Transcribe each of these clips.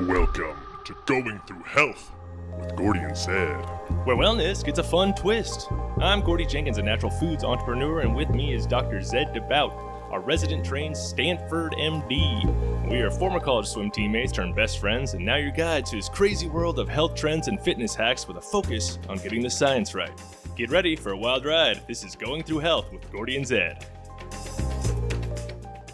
Welcome to Going Through Health with Gordy and Zed. Where wellness gets a fun twist. I'm Gordy Jenkins, a natural foods entrepreneur, and with me is Dr. Zed DeBout, our resident trained Stanford MD. We are former college swim teammates turned best friends, and now your guide to this crazy world of health trends and fitness hacks with a focus on getting the science right. Get ready for a wild ride. This is Going Through Health with Gordy and Zed.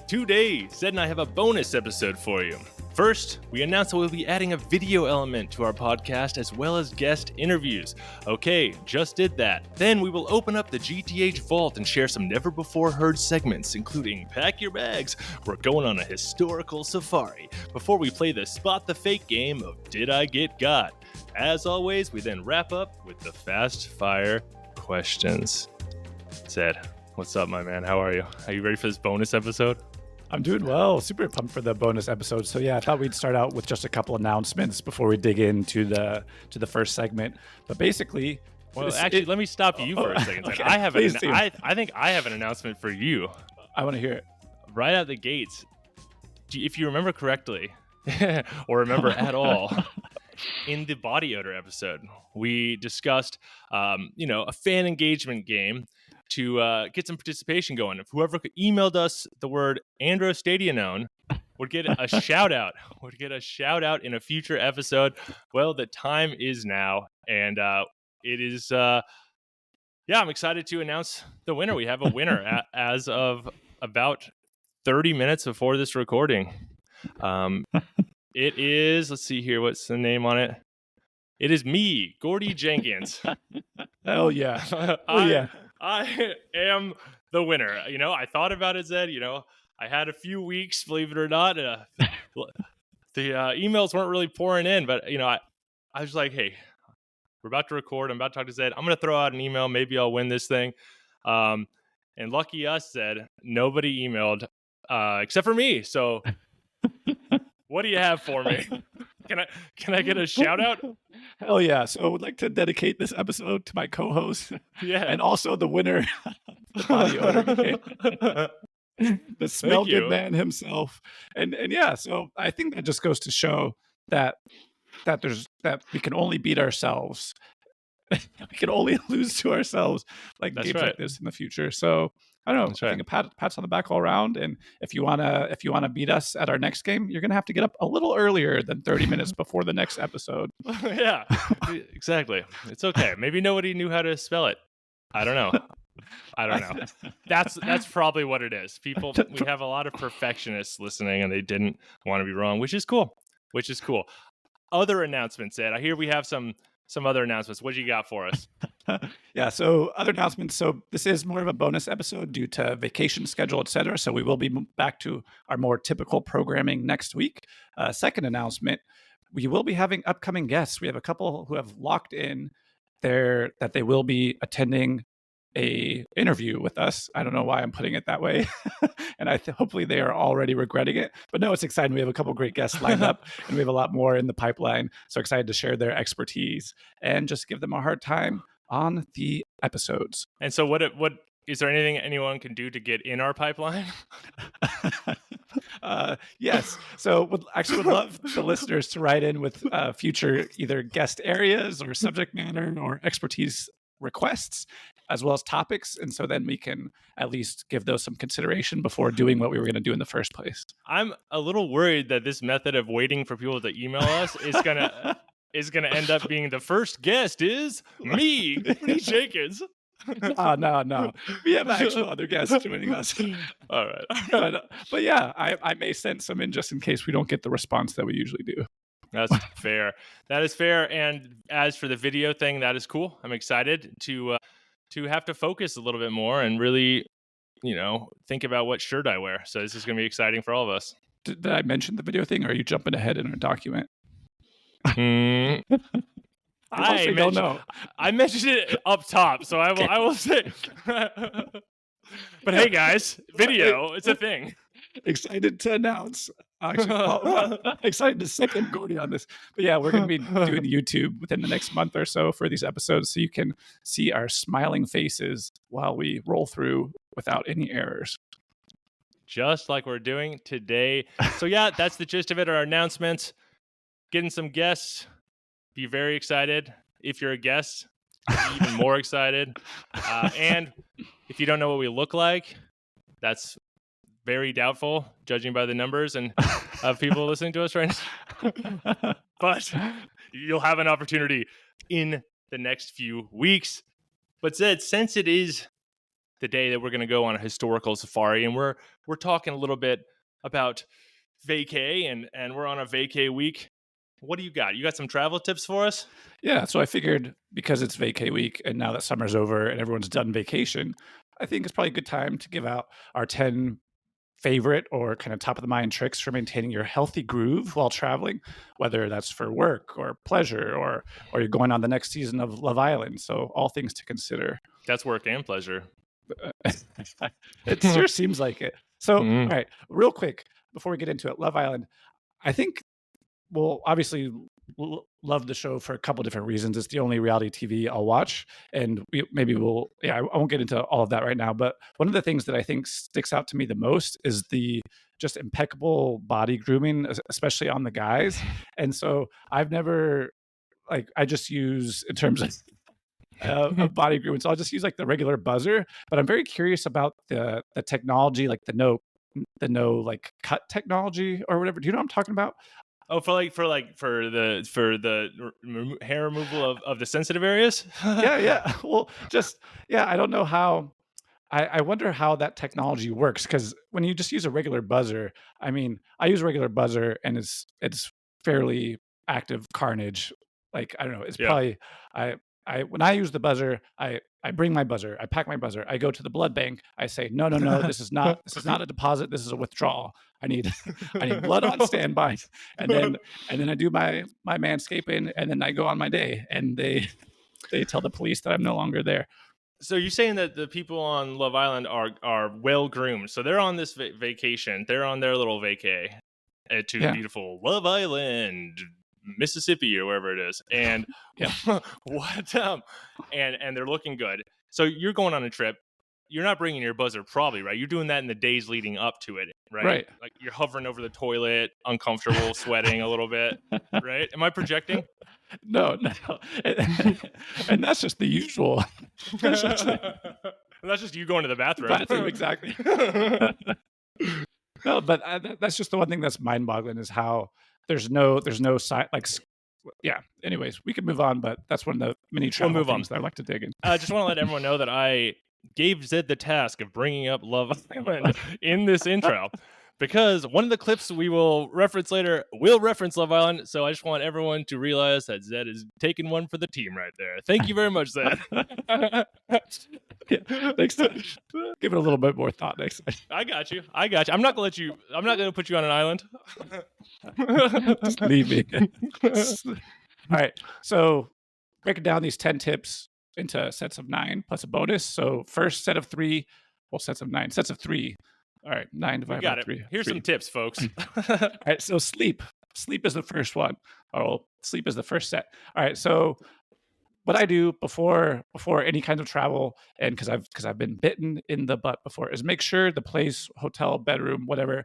Today, Zed and I have a bonus episode for you. First, we announced that we'll be adding a video element to our podcast as well as guest interviews. Okay, just did that. Then we will open up the GTH vault and share some never-before-heard segments, including Pack Your Bags, we're going on a historical safari, before we play the Spot the Fake game of Did I Get Got? As always, we then wrap up with the fast fire questions. Zed, what's up, my man? How are you? Are you ready for this bonus episode? I'm doing well. Super pumped for the bonus episode. So yeah, I thought we'd start out with just a couple announcements before we dig into the first segment. But basically, let me stop you for a second. Okay, I think I have an announcement for you. I want to hear it. Right out the gates, if you remember correctly, or remember at all, in the body odor episode, we discussed, a fan engagement game to get some participation going. If whoever emailed us the word Androstadianone would get a shout out. Would get a shout out in a future episode. Well, the time is now, and it is. I'm excited to announce the winner. We have a winner as of about 30 minutes before this recording. It is. Let's see here. What's the name on it? It is me, Gordy Jenkins. Hell yeah! Oh yeah. I am the winner. I thought about it, Zed. I had a few weeks, believe it or not. The emails weren't really pouring in, but, I was like, hey, we're about to record. I'm about to talk to Zed. I'm going to throw out an email. Maybe I'll win this thing. And lucky us, Zed, nobody emailed except for me. So what do you have for me? Can I get a shout out? Hell yeah. So I would like to dedicate this episode to my co-host. Yeah. And also the winner the body odor game. The smell good man himself. And yeah, so I think that just goes to show that we can only beat ourselves. We can only lose to ourselves like games like this in the future. So I don't know. I think a pat's on the back all around. And if you wanna beat us at our next game, you're gonna have to get up a little earlier than 30 minutes before the next episode. Yeah, exactly. It's okay. Maybe nobody knew how to spell it. I don't know. That's probably what it is. We have a lot of perfectionists listening, and they didn't want to be wrong, which is cool. Other announcements, Ed. I hear we have some other announcements. What do you got for us? Yeah, so other announcements. So this is more of a bonus episode due to vacation schedule, etc. So we will be back to our more typical programming next week. Second announcement, we will be having upcoming guests. We have a couple who have locked in that they will be attending a interview with us. I don't know why I'm putting it that way. And hopefully they are already regretting it. But no, it's exciting. We have a couple great guests lined up, and we have a lot more in the pipeline. So excited to share their expertise and just give them a hard time on the episodes. And so what is there anything anyone can do to get in our pipeline? Yes. So would love the listeners to write in with future either guest areas or subject matter or expertise requests, as well as topics. And so then we can at least give those some consideration before doing what we were going to do in the first place. I'm a little worried that this method of waiting for people to email us is gonna end up being the first guest is me, Gordy Jenkins. No. We have actual other guests joining us. All right. But yeah, I may send some in just in case we don't get the response that we usually do. That's fair. That is fair. And as for the video thing, that is cool. I'm excited to have to focus a little bit more and really, think about what shirt I wear. So this is going to be exciting for all of us. Did I mention the video thing, or are you jumping ahead in our document? I don't know. I mentioned it up top, so I will say. But hey, guys, video, it's a thing. Excited to announce. Excited to second Gordy on this. But yeah, we're going to be doing YouTube within the next month or so for these episodes, so you can see our smiling faces while we roll through without any errors. Just like we're doing today. So yeah, that's the gist of it, our announcements. getting some guests. Be very excited. If you're a guest, be even more excited. And if you don't know what we look like, that's very doubtful, judging by the numbers and of people listening to us right now. But you'll have an opportunity in the next few weeks. But Zed, since it is the day that we're going to go on a historical safari, and we're talking a little bit about vacay, and we're on a vacay week. What do you got? You got some travel tips for us? Yeah, so I figured because it's vacay week and now that summer's over and everyone's done vacation, I think it's probably a good time to give out our 10 favorite or kind of top of the mind tricks for maintaining your healthy groove while traveling, whether that's for work or pleasure or you're going on the next season of Love Island. So all things to consider. That's work and pleasure. It sure seems like it. So, all right, real quick before we get into it, Love Island, I think we'll obviously love the show for a couple different reasons. It's the only reality TV I'll watch, and I won't get into all of that right now. But one of the things that I think sticks out to me the most is the just impeccable body grooming, especially on the guys. And so I've never I just use in terms of body grooming. So I'll just use like the regular buzzer, but I'm very curious about the technology, like the no like cut technology or whatever. Do you know what I'm talking about? Oh, for the hair removal of the sensitive areas? Yeah. Well, I don't know how. I wonder how that technology works, because when you just use a regular buzzer, I mean, I use a regular buzzer and it's fairly active carnage. Like, I don't know, it's Yeah. probably I when I use the buzzer, I bring my buzzer, I pack my buzzer, I go to the blood bank, I say, no, this is not a deposit, this is a withdrawal. I need blood on standby. And then I do my manscaping, and then I go on my day, and they tell the police that I'm no longer there. So you're saying that the people on Love Island are well groomed. So they're on this vacation. They're on their little vacay to beautiful Love Island, Mississippi, or wherever it is. And and they're looking good. So you're going on a trip. You're not bringing your buzzer, probably, right? You're doing that in the days leading up to it, right? Right. Like you're hovering over the toilet, uncomfortable, sweating a little bit, right? Am I projecting? No. And that's just the usual. That's just you going to the bathroom. Exactly. No, but that's just the one thing that's mind-boggling, is how there's no side, anyways, we could move on, but that's one of the many travel things that I like to dig in. I just want to let everyone know that I gave Zed the task of bringing up Love Island in this intro, because one of the clips we will reference later will reference Love Island. So I just want everyone to realize that Zed is taking one for the team right there. Thank you very much, Zed. Next time, give it a little bit more thought next time. I got you. I'm not going to put you on an island. Just leave me. All right. So breaking down these 10 tips into sets of 9 plus a bonus. So first set of 3, sets of 9, sets of 3. All right, 9 divided by 3. Here's 3. some tips, folks. All right, so sleep. Sleep is the first one. Sleep is the first set. All right, so what I do before any kind of travel, and because I've been bitten in the butt before, is make sure the place, hotel, bedroom, whatever,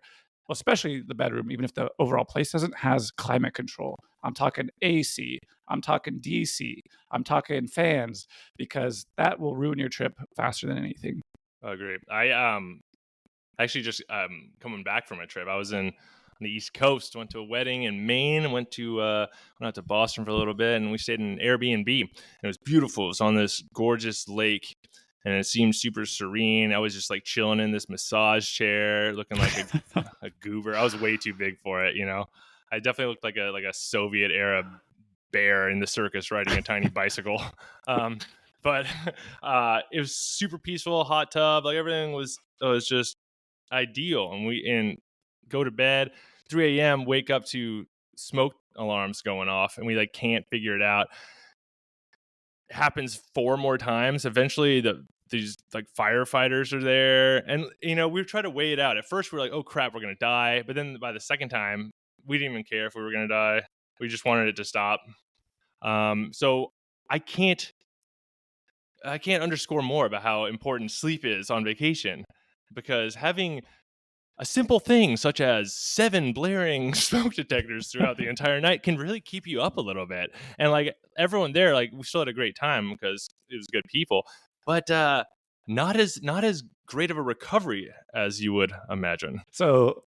well, especially the bedroom, even if the overall place doesn't, has climate control. I'm talking AC, I'm talking DC, I'm talking fans, because that will ruin your trip faster than anything. I agree. I actually just coming back from a trip. I was on the East Coast, went to a wedding in Maine, went out to Boston for a little bit, and we stayed in an Airbnb. And it was beautiful. It was on this gorgeous lake, and it seemed super serene. I was just like chilling in this massage chair, looking like a goober. I was way too big for it, you know. I definitely looked like a Soviet era bear in the circus riding a tiny bicycle. But it was super peaceful, hot tub, like everything was just ideal. And we go to bed 3 a.m., wake up to smoke alarms going off, and we like can't figure it out. It happens 4 more times. Eventually these like firefighters are there, and you know, we've tried to weigh it out. At first we're like, oh crap, we're gonna die, but then by the second time we didn't even care if we were gonna die. We just wanted it to stop. So I can't underscore more about how important sleep is on vacation, because having a simple thing such as 7 blaring smoke detectors throughout the entire night can really keep you up a little bit. And like everyone there, like we still had a great time because it was good people, but not as great of a recovery as you would imagine. So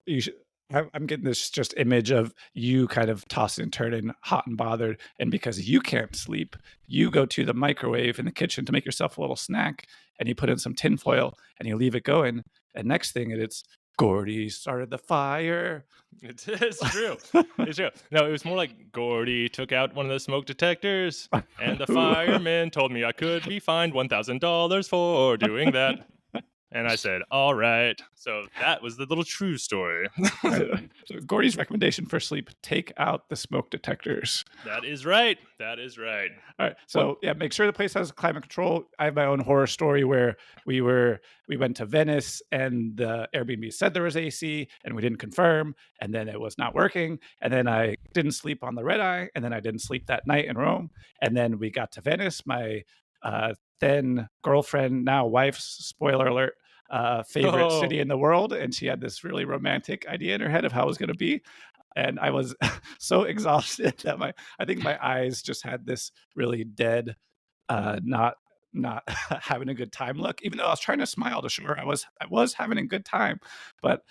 I'm getting this just image of you kind of tossing and turning, hot and bothered, and because you can't sleep, you go to the microwave in the kitchen to make yourself a little snack, and you put in some tinfoil and you leave it going, and next thing it's Gordy started the fire. It's true. It's true. No, it was more like Gordy took out one of the smoke detectors, and the fireman told me I could be fined $1,000 for doing that. And I said, all right. So that was the little true story. So Gordy's recommendation for sleep: take out the smoke detectors. That is right. That is right. All right. So yeah, make sure the place has climate control. I have my own horror story where we went to Venice and the Airbnb said there was AC and we didn't confirm, and then it was not working. And then I didn't sleep on the red eye, and then I didn't sleep that night in Rome. And then we got to Venice. My then girlfriend, now wife's, spoiler alert, favorite city in the world, and she had this really romantic idea in her head of how it was going to be, and I was so exhausted that I think my eyes just had this really dead, not having a good time look, even though I was trying to smile to show her I was having a good time, but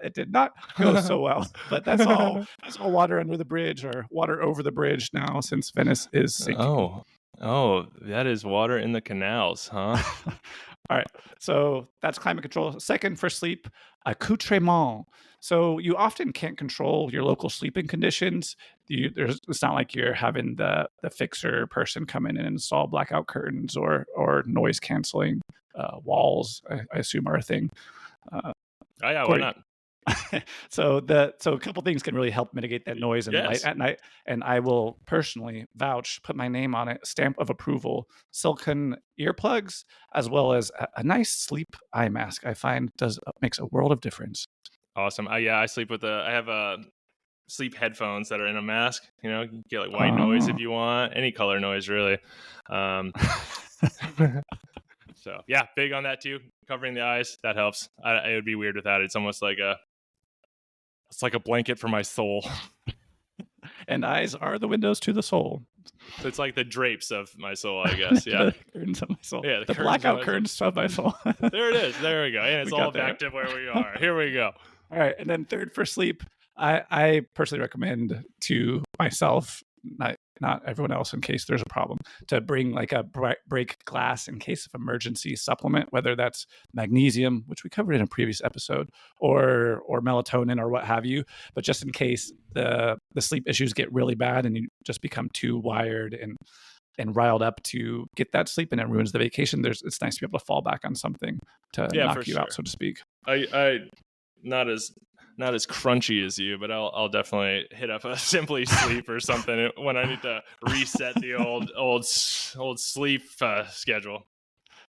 it did not go so well. But that's all water under the bridge, or water over the bridge now, since Venice is sinking. Oh, that is water in the canals, huh? All right. So that's climate control. Second, for sleep, accoutrement. So you often can't control your local sleeping conditions. It's not like you're having the fixer person come in and install blackout curtains or noise canceling walls, I assume are a thing. Oh yeah, why not? So a couple things can really help mitigate that noise and light at night. And I will personally vouch, put my name on it, stamp of approval, Silken earplugs, as well as a nice sleep eye mask. I find makes a world of difference. Awesome. I sleep with I have sleep headphones that are in a mask. You know, you can get like white noise if you want, any color noise really. So yeah, big on that too. Covering the eyes, that helps. It would be weird without it. It's almost like a blanket for my soul. And eyes are the windows to the soul. It's like the drapes of my soul, I guess. Yeah. The curtains of my soul. Yeah, the blackout curtains of my soul. There it is. There we go. And it's all back to where we are. Here we go. All right. And then third, for sleep, I personally recommend to myself, not everyone else, in case there's a problem, to bring like a break glass in case of emergency supplement, whether that's magnesium, which we covered in a previous episode, or melatonin or what have you. But just in case the sleep issues get really bad and you just become too wired and riled up to get that sleep and it ruins the vacation, it's nice to be able to fall back on something to knock you out, so to speak. I not as crunchy as you, but I'll definitely hit up a Simply Sleep or something when I need to reset the old sleep schedule.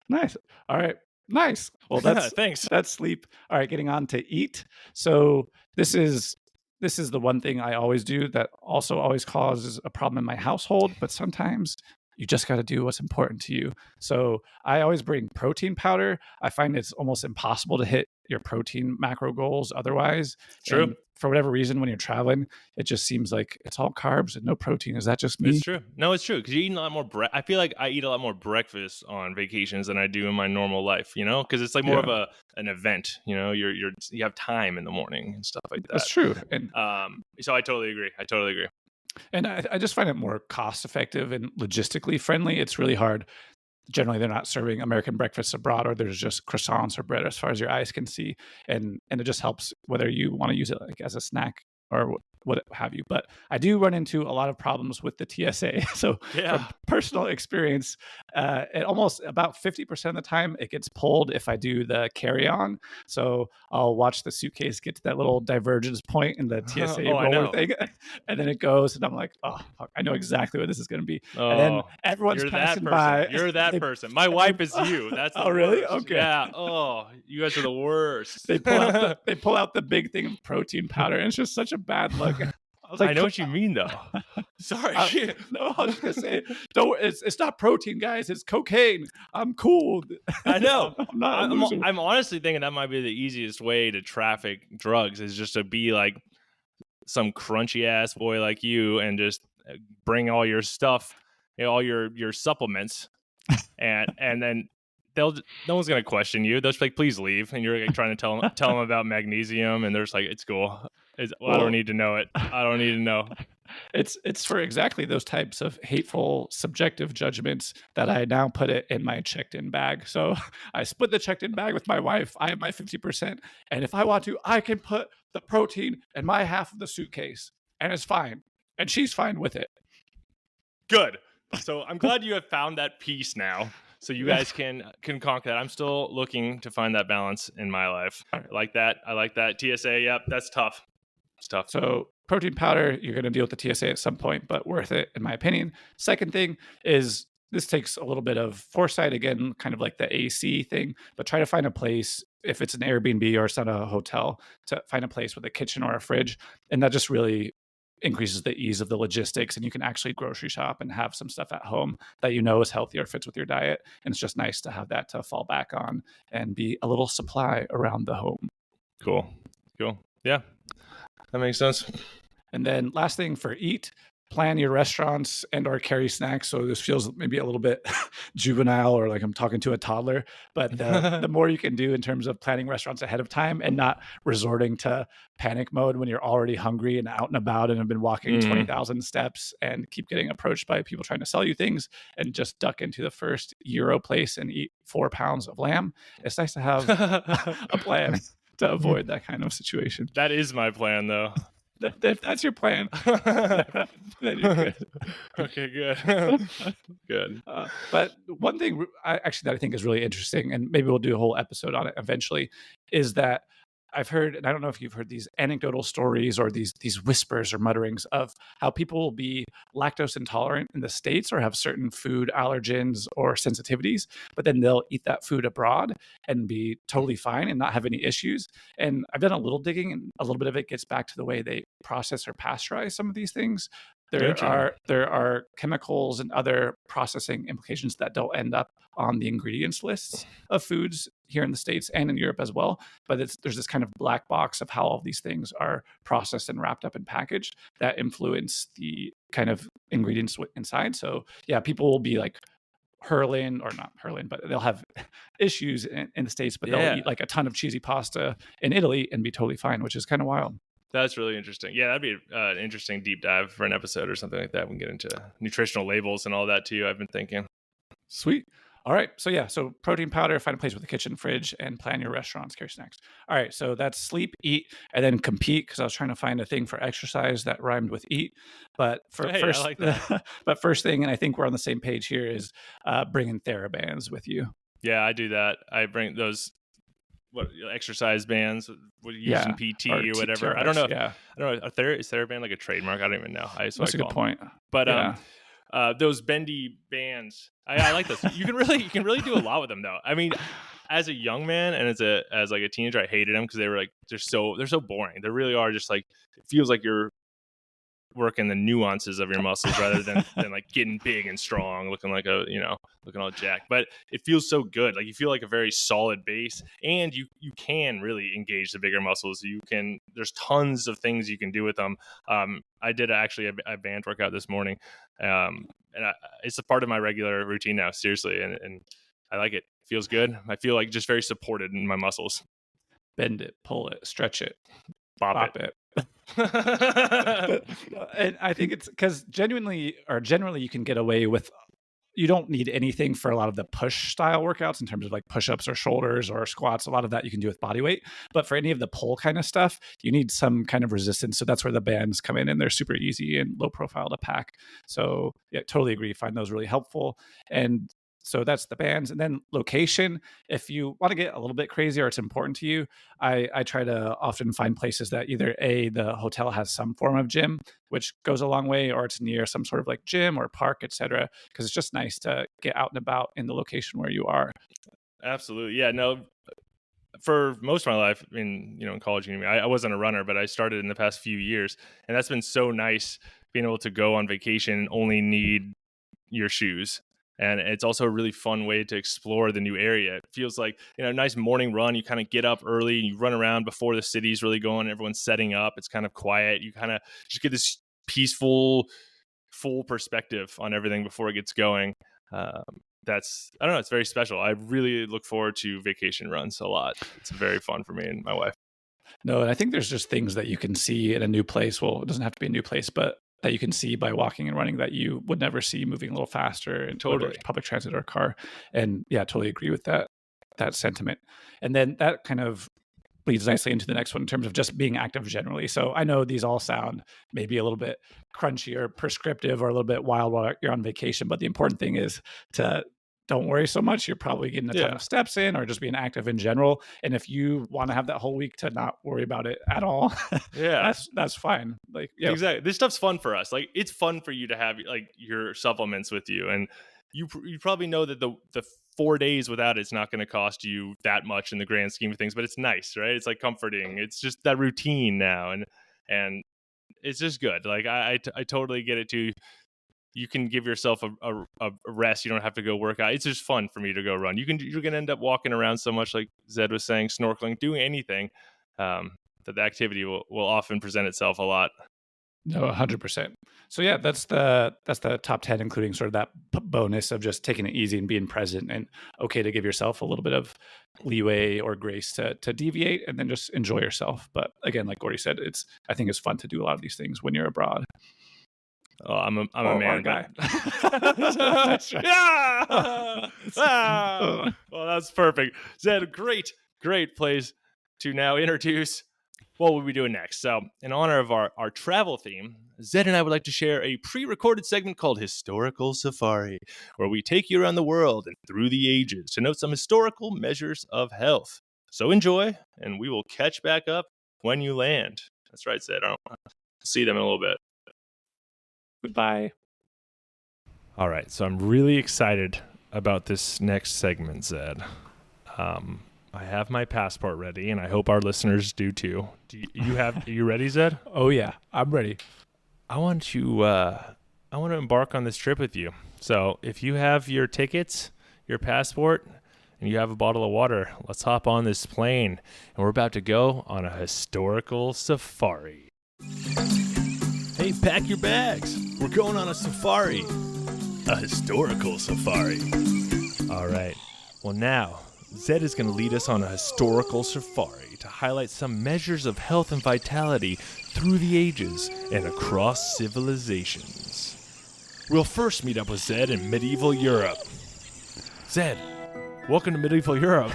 Nice. All right. Nice. Well, that's thanks. That's sleep. All right. Getting on to eat. So this is the one thing I always do that also always causes a problem in my household, but sometimes you just got to do what's important to you. So I always bring protein powder. I find it's almost impossible to hit your protein macro goals otherwise. True. And for whatever reason, when you're traveling, it just seems like it's all carbs and no protein. Is that just me? It's true. No, it's true. Because you eat a lot more I feel like I eat a lot more breakfast on vacations than I do in my normal life, you know, because it's like more of an event, you know, you have time in the morning and stuff like that. That's true. And so I totally agree. And I just find it more cost effective and logistically friendly. It's really hard. Generally, they're not serving American breakfasts abroad, or there's just croissants or bread as far as your eyes can see. And it just helps whether you want to use it like as a snack or what have you. But I do run into a lot of problems with the TSA. So from personal experience, it almost about 50% of the time it gets pulled if I do the carry-on. So I'll watch the suitcase get to that little divergence point in the TSA roller thing, and then it goes, and I'm like, oh, fuck, I know exactly what this is going to be. And then everyone's passing by. You're that person. My wife is you. That's the really? Worst. Okay. Yeah. Oh, you guys are the worst. They pull out the big thing of protein powder, and it's just such a bad look. I was like, I know what you mean, though. Sorry. no, I was just gonna say, don't. It's not protein, guys. It's cocaine. I'm cool. I know. I'm not a I'm, loser. I'm honestly thinking that might be the easiest way to traffic drugs is just to be like some crunchy ass boy like you and just bring all your stuff, all your supplements, and then no one's gonna question you. They'll just be like, please leave, and you're like trying to tell them about magnesium, and they're just like, it's cool. I don't need to know it. I don't need to know. It's for exactly those types of hateful subjective judgments that I now put it in my checked-in bag. So I split the checked-in bag with my wife. I have my 50%, and if I want to, I can put the protein in my half of the suitcase, and it's fine, and she's fine with it. Good. So I'm glad you have found that peace now. So you guys can conquer that. I'm still looking to find that balance in my life. I like that. TSA, yep, that's tough. It's tough. So protein powder, you're going to deal with the TSA at some point, but worth it, in my opinion. Second thing is this takes a little bit of foresight, again, kind of like the AC thing, but try to find a place, if it's an Airbnb or it's not a hotel, to find a place with a kitchen or a fridge. And that just really increases the ease of the logistics, and you can actually grocery shop and have some stuff at home that you know is healthy or fits with your diet. And it's just nice to have that to fall back on and be a little supply around the home. Cool. Yeah, that makes sense. And then last thing for eat, plan your restaurants and or carry snacks. So this feels maybe a little bit juvenile or like I'm talking to a toddler, but the more you can do in terms of planning restaurants ahead of time and not resorting to panic mode when you're already hungry and out and about and have been walking 20,000 steps and keep getting approached by people trying to sell you things, and just duck into the first Euro place and eat 4 pounds of lamb. It's nice to have a plan to avoid that kind of situation. That is my plan, though. If that's your plan, then you're good. Okay, good. Good. But one thing that I think is really interesting, and maybe we'll do a whole episode on it eventually, is that I've heard, and I don't know if you've heard these anecdotal stories or these whispers or mutterings of how people will be lactose intolerant in the States or have certain food allergens or sensitivities, but then they'll eat that food abroad and be totally fine and not have any issues. And I've done a little digging, and a little bit of it gets back to the way they process or pasteurize some of these things. There are chemicals and other processing implications that don't end up on the ingredients lists of foods here in the States and in Europe as well. But there's this kind of black box of how all of these things are processed and wrapped up and packaged that influence the kind of ingredients inside. So yeah, people will be like not hurling, but they'll have issues in the States, but they'll eat like a ton of cheesy pasta in Italy and be totally fine, which is kind of wild. That's really interesting. Yeah, that'd be an interesting deep dive for an episode or something like that. We can get into nutritional labels and all that too, I've been thinking. Sweet. All right. So yeah, so protein powder, find a place with a kitchen, fridge, and plan your restaurants, carry snacks. All right. So that's sleep, eat, and then compete, because I was trying to find a thing for exercise that rhymed with eat. But first, I like that. But first thing, and I think we're on the same page here, is bringing TheraBands with you. Yeah, I do that. I bring those exercise bands using PT or whatever. I don't know. I don't know. Is TheraBand like a trademark? I don't even know. That's a good point. But those bendy bands, I like those. You can really do a lot with them, though. I mean, as a young man and as like a teenager, I hated them because they were like they're so boring. They really are just like, it feels like you're working the nuances of your muscles rather than like getting big and strong, looking all jacked. But it feels so good. Like you feel like a very solid base, and you can really engage the bigger muscles. There's tons of things you can do with them. I did actually a band workout this morning, and it's a part of my regular routine now, seriously, and I like it. It feels good. I feel like just very supported in my muscles. Bend it, pull it, stretch it, bop it. And I think it's because generally you can get away with, you don't need anything for a lot of the push style workouts in terms of like push-ups or shoulders or squats. A lot of that you can do with body weight, but for any of the pull kind of stuff, you need some kind of resistance. So that's where the bands come in, and they're super easy and low profile to pack. So yeah, totally agree. Find those really helpful. And so that's the bands. And then location, if you want to get a little bit crazy or it's important to you, I try to often find places that either the hotel has some form of gym, which goes a long way, or it's near some sort of like gym or park, etc. Because it's just nice to get out and about in the location where you are. Absolutely. Yeah, no, for most of my life in college, I wasn't a runner, but I started in the past few years, and that's been so nice being able to go on vacation and only need your shoes. And it's also a really fun way to explore the new area. It feels like, a nice morning run. You kind of get up early, you run around before the city's really going, everyone's setting up. It's kind of quiet. You kind of just get this peaceful, full perspective on everything before it gets going. I don't know, it's very special. I really look forward to vacation runs a lot. It's very fun for me and my wife. No, and I think there's just things that you can see in a new place. Well, it doesn't have to be a new place, but that you can see by walking and running that you would never see moving a little faster and Totally. Public transit or car. And yeah, totally agree with that sentiment. And then that kind of leads nicely into the next one in terms of just being active generally. So I know these all sound maybe a little bit crunchy or prescriptive or a little bit wild while you're on vacation, but the important thing is to don't worry so much. You're probably getting a ton of steps in or just being active in general. And if you want to have that whole week to not worry about it at all, that's fine. Like, yeah, exactly. This stuff's fun for us. Like, it's fun for you to have like your supplements with you. And you probably know that the 4 days without it's not going to cost you that much in the grand scheme of things, but it's nice, right? It's like comforting. It's just that routine now. And it's just good. Like I totally get it too. You can give yourself a rest. You don't have to go work out. It's just fun for me to go run. You're going to end up walking around so much, like Zed was saying, snorkeling, doing anything, that the activity will often present itself a lot. No, 100%. So yeah, that's the top 10, including sort of that bonus of just taking it easy and being present and okay to give yourself a little bit of leeway or grace to deviate and then just enjoy yourself. But again, like Gordy said, I think it's fun to do a lot of these things when you're abroad. Oh, I'm a man guy. That's right. Yeah. Well, that's perfect. Zed, great place to now introduce what we'll be doing next. So, in honor of our travel theme, Zed and I would like to share a pre-recorded segment called Historical Safari, where we take you around the world and through the ages to note some historical measures of health. So enjoy, and we will catch back up when you land. That's right, Zed. I'll see them in a little bit. Goodbye. All right, so I'm really excited about this next segment, Zed. I have my passport ready, and I hope our listeners do too. Are you ready, Zed? Oh yeah, I'm ready. I want to embark on this trip with you. So if you have your tickets, your passport, and you have a bottle of water, let's hop on this plane, and we're about to go on a historical safari. Hey, pack your bags. We're going on a safari. A historical safari. All right. Well, now, Zed is going to lead us on a historical safari to highlight some measures of health and vitality through the ages and across civilizations. We'll first meet up with Zed in medieval Europe. Zed, welcome to medieval Europe.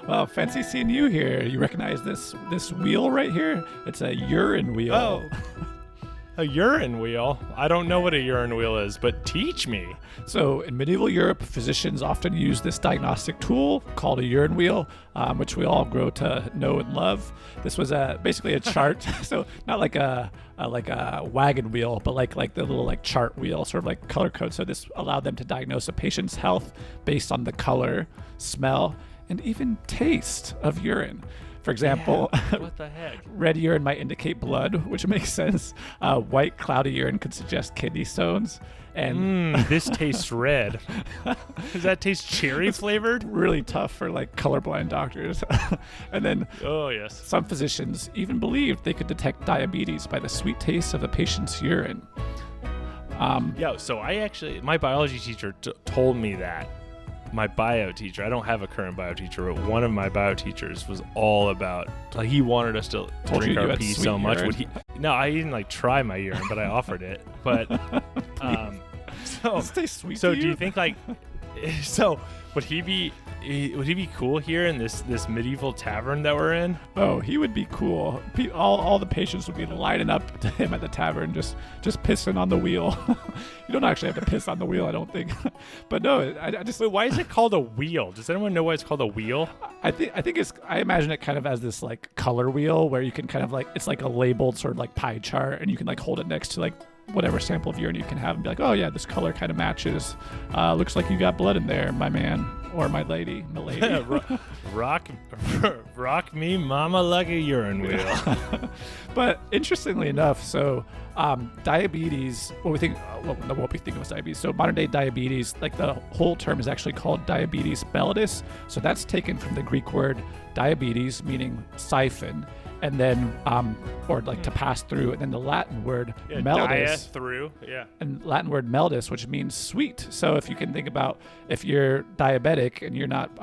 Well, fancy seeing you here. You recognize this wheel right here? It's a urine wheel. Oh, a urine wheel? I don't know what a urine wheel is, but teach me. So in medieval Europe, physicians often used this diagnostic tool called a urine wheel, which we all grow to know and love. This was basically a chart. So not like a wagon wheel, but like the little chart wheel, sort of like color code. So this allowed them to diagnose a patient's health based on the color, smell, and even taste of urine. For example, what the heck? Red urine might indicate blood, which makes sense. White, cloudy urine could suggest kidney stones. And this tastes red. Does that taste cherry flavored? Really tough for colorblind doctors. And then some physicians even believed they could detect diabetes by the sweet taste of a patient's urine. So my biology teacher told me that. My bio teacher, I don't have a current bio teacher, but one of my bio teachers was all about, he wanted us to drink our pee so much. I didn't try my urine, but I offered it. But stay sweet. So do you think would he be cool here in this medieval tavern that we're in? Oh, he would be cool. All the patients would be lining up to him at the tavern, just pissing on the wheel. You don't actually have to piss on the wheel, I don't think. But no, I just. Wait, why is it called a wheel? Does anyone know why it's called a wheel? I think I imagine it kind of as this color wheel where you can kind of it's like a labeled sort of pie chart, and you can hold it next to whatever sample of urine you can have and be like, oh yeah, this color kind of matches. Looks like you got blood in there, my man or my lady, milady. rock me, mama, like a urine wheel. But interestingly enough, so diabetes, what we think of as diabetes. So modern day diabetes, like the whole term is actually called diabetes mellitus. So that's taken from the Greek word diabetes, meaning siphon, and then or like to pass through, and then the Latin word mellitus, through, and Latin word mellitus, which means sweet. So if you can think about if you're diabetic and you're not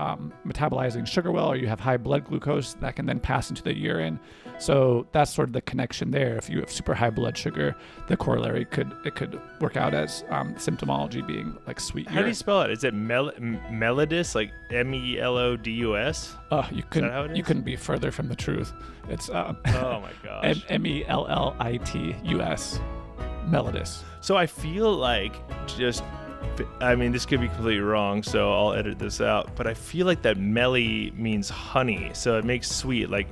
metabolizing sugar well, or you have high blood glucose, that can then pass into the urine. So that's sort of the connection there. If you have super high blood sugar, the corollary could work out as symptomology being like sweet urine. How do you spell it? Is it mellitus, like melodus? You couldn't be further from the truth. It's oh my gosh, mellitus, mellitus. So I feel like this could be completely wrong, so I'll edit this out. But I feel like that melly means honey, so it makes sweet, like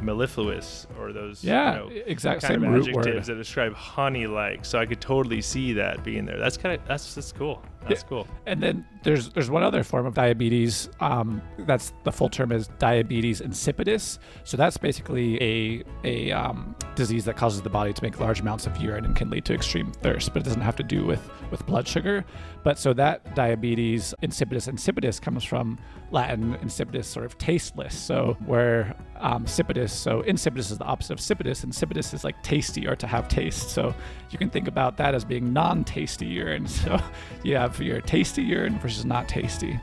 mellifluous, or those exact kind same of root adjectives word that describe honey like. So I could totally see that being there. That's cool. That's cool. And then there's one other form of diabetes. That's the full term is diabetes insipidus. So that's basically a disease that causes the body to make large amounts of urine and can lead to extreme thirst, but it doesn't have to do with blood sugar. But so that diabetes insipidus comes from Latin insipidus, sort of tasteless. So where insipidus is the opposite of sipidus, and sipidus is like tasty or to have taste. So you can think about that as being non-tasty urine. So you have your tasty urine versus not tasty.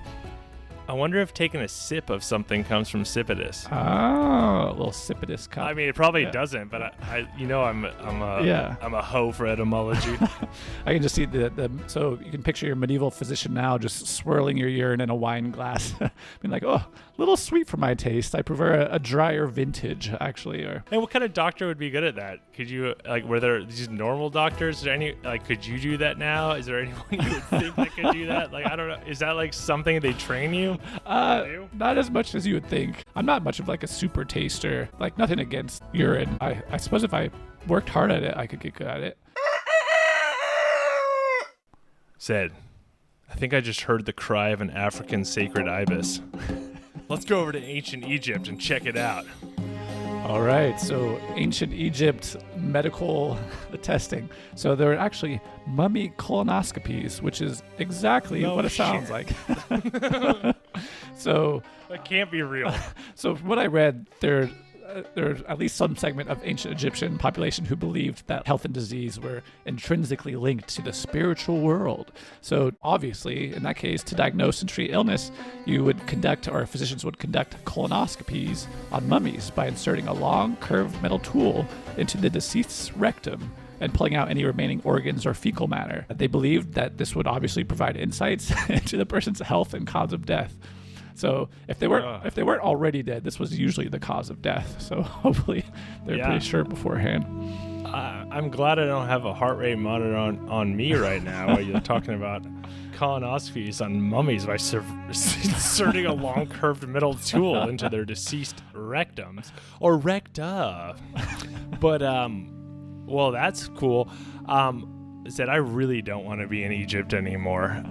I wonder if taking a sip of something comes from sipidus. Oh, a little sipidus cup. I mean, it probably doesn't, but I'm a hoe for etymology. I can just see so you can picture your medieval physician now just swirling your urine in a wine glass, being like, oh, a little sweet for my taste. I prefer a drier vintage, actually. Or and what kind of doctor would be good at that? Could you were there these normal doctors? Is there any could you do that now? Is there anyone you would think that could do that? I don't know. Is that like something they train you? Not as much as you would think. I'm not much of like a super taster. Like nothing against urine. I suppose if I worked hard at it, I could get good at it. Zed, I think I just heard the cry of an African sacred ibis. Let's go over to ancient Egypt and check it out. All right, so ancient Egypt medical testing. So there are actually mummy colonoscopies, which is exactly what it sounds like. So that can't be real. So from what I read, there's at least some segment of ancient Egyptian population who believed that health and disease were intrinsically linked to the spiritual world. So obviously, in that case, to diagnose and treat illness, physicians would conduct colonoscopies on mummies by inserting a long, curved metal tool into the deceased's rectum and pulling out any remaining organs or fecal matter. They believed that this would obviously provide insights into the person's health and cause of death. So if they weren't already dead, this was usually the cause of death. So hopefully they're pretty sure beforehand. I'm glad I don't have a heart rate monitor on me right now while you're talking about colonoscopies on mummies by inserting a long curved metal tool into their deceased rectums or recta. But well, that's cool. Zed, I really don't want to be in Egypt anymore.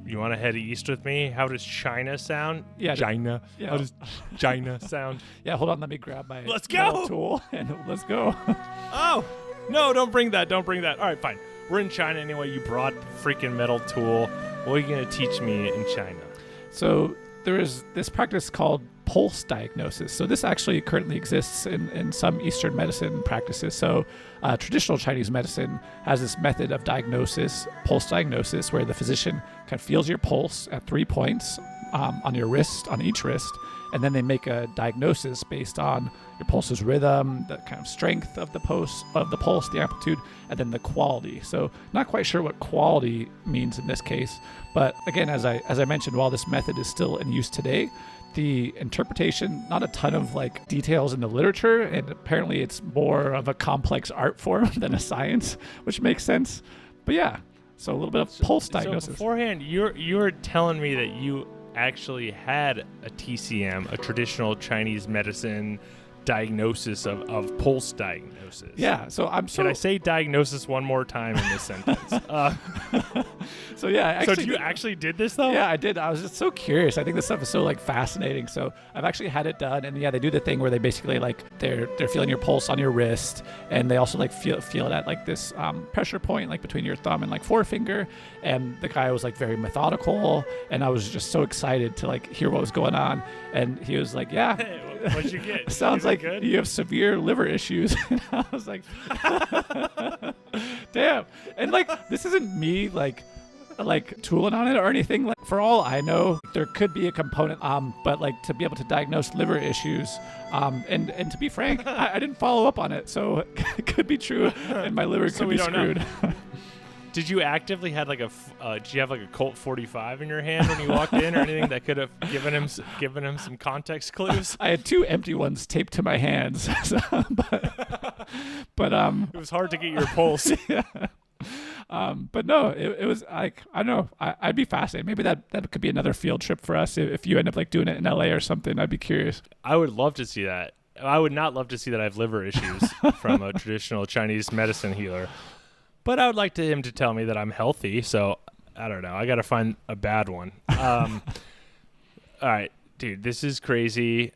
You want to head east with me? How does China sound? Yeah. China. Yeah. How does China sound? Yeah, hold on. Let me grab my let's go tool and let's go. Oh, no, don't bring that. Don't bring that. All right, fine. We're in China anyway. You brought freaking metal tool. What are you going to teach me in China? So there is this practice called pulse diagnosis. So this actually currently exists in some Eastern medicine practices. So traditional Chinese medicine has this method of diagnosis, pulse diagnosis, where the physician kind of feels your pulse at 3 points on your wrist, on each wrist, and then they make a diagnosis based on your pulse's rhythm, the kind of strength of the pulse, the amplitude, and then the quality. So not quite sure what quality means in this case, but again, as I mentioned, while this method is still in use today, the interpretation, not a ton of like details in the literature, and apparently it's more of a complex art form than a science, which makes sense. But yeah, so a little bit of pulse diagnosis. So beforehand, you're telling me that you actually had a TCM, a traditional Chinese medicine diagnosis of pulse diagnosis. Yeah, so Can I say diagnosis one more time in this sentence? So yeah, actually, so you actually did this though? Yeah, I did. I was just so curious. I think this stuff is so like fascinating. So I've actually had it done, and yeah, they do the thing where they basically like they're feeling your pulse on your wrist, and they also like feel it at like this pressure point like between your thumb and like forefinger. And the guy was like very methodical, and I was just so excited to like hear what was going on. And he was like, "Yeah, What'd you get? sounds like good? you have severe liver issues." And I was like, "Damn!" And like this isn't me like tooling on it or anything. Like, for all I know, there could be a component, but like to be able to diagnose liver issues, and to be frank, I didn't follow up on it, so it could be true, and my liver could be screwed. Did you actively had like did you have like a Colt 45 in your hand when you walked in, or anything that could have given him some context clues? I had 2 empty ones taped to my hands, so, but it was hard to get your pulse. Yeah. But no, it was like, I don't know, I'd be fascinated. Maybe that could be another field trip for us if you end up like doing it in LA or something. I'd be curious. I would love to see that. I would not love to see that I have liver issues from a traditional Chinese medicine healer. But I would like him to tell me that I'm healthy. So I don't know. I got to find a bad one. All right, dude, this is crazy.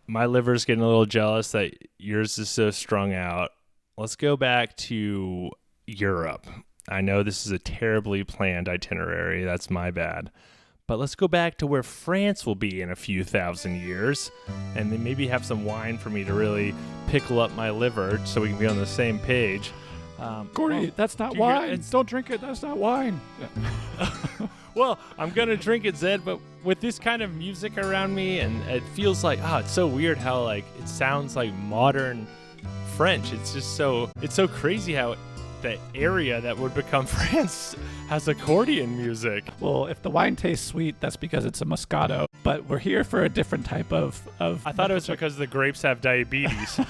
My liver's getting a little jealous that yours is so strung out. Let's go back to Europe. I know this is a terribly planned itinerary. That's my bad. But let's go back to where France will be in a few thousand years, and then maybe have some wine for me to really pickle up my liver so we can be on the same page. Gordy, that's not wine. Don't drink it. That's not wine. Yeah. Well, I'm going to drink it, Zed, but with this kind of music around me, and it feels like, it's so weird how like it sounds like modern French. It's just it's so crazy how the area that would become France has accordion music. Well, if the wine tastes sweet, that's because it's a Moscato. But we're here for a different type of I thought it was because the grapes have diabetes.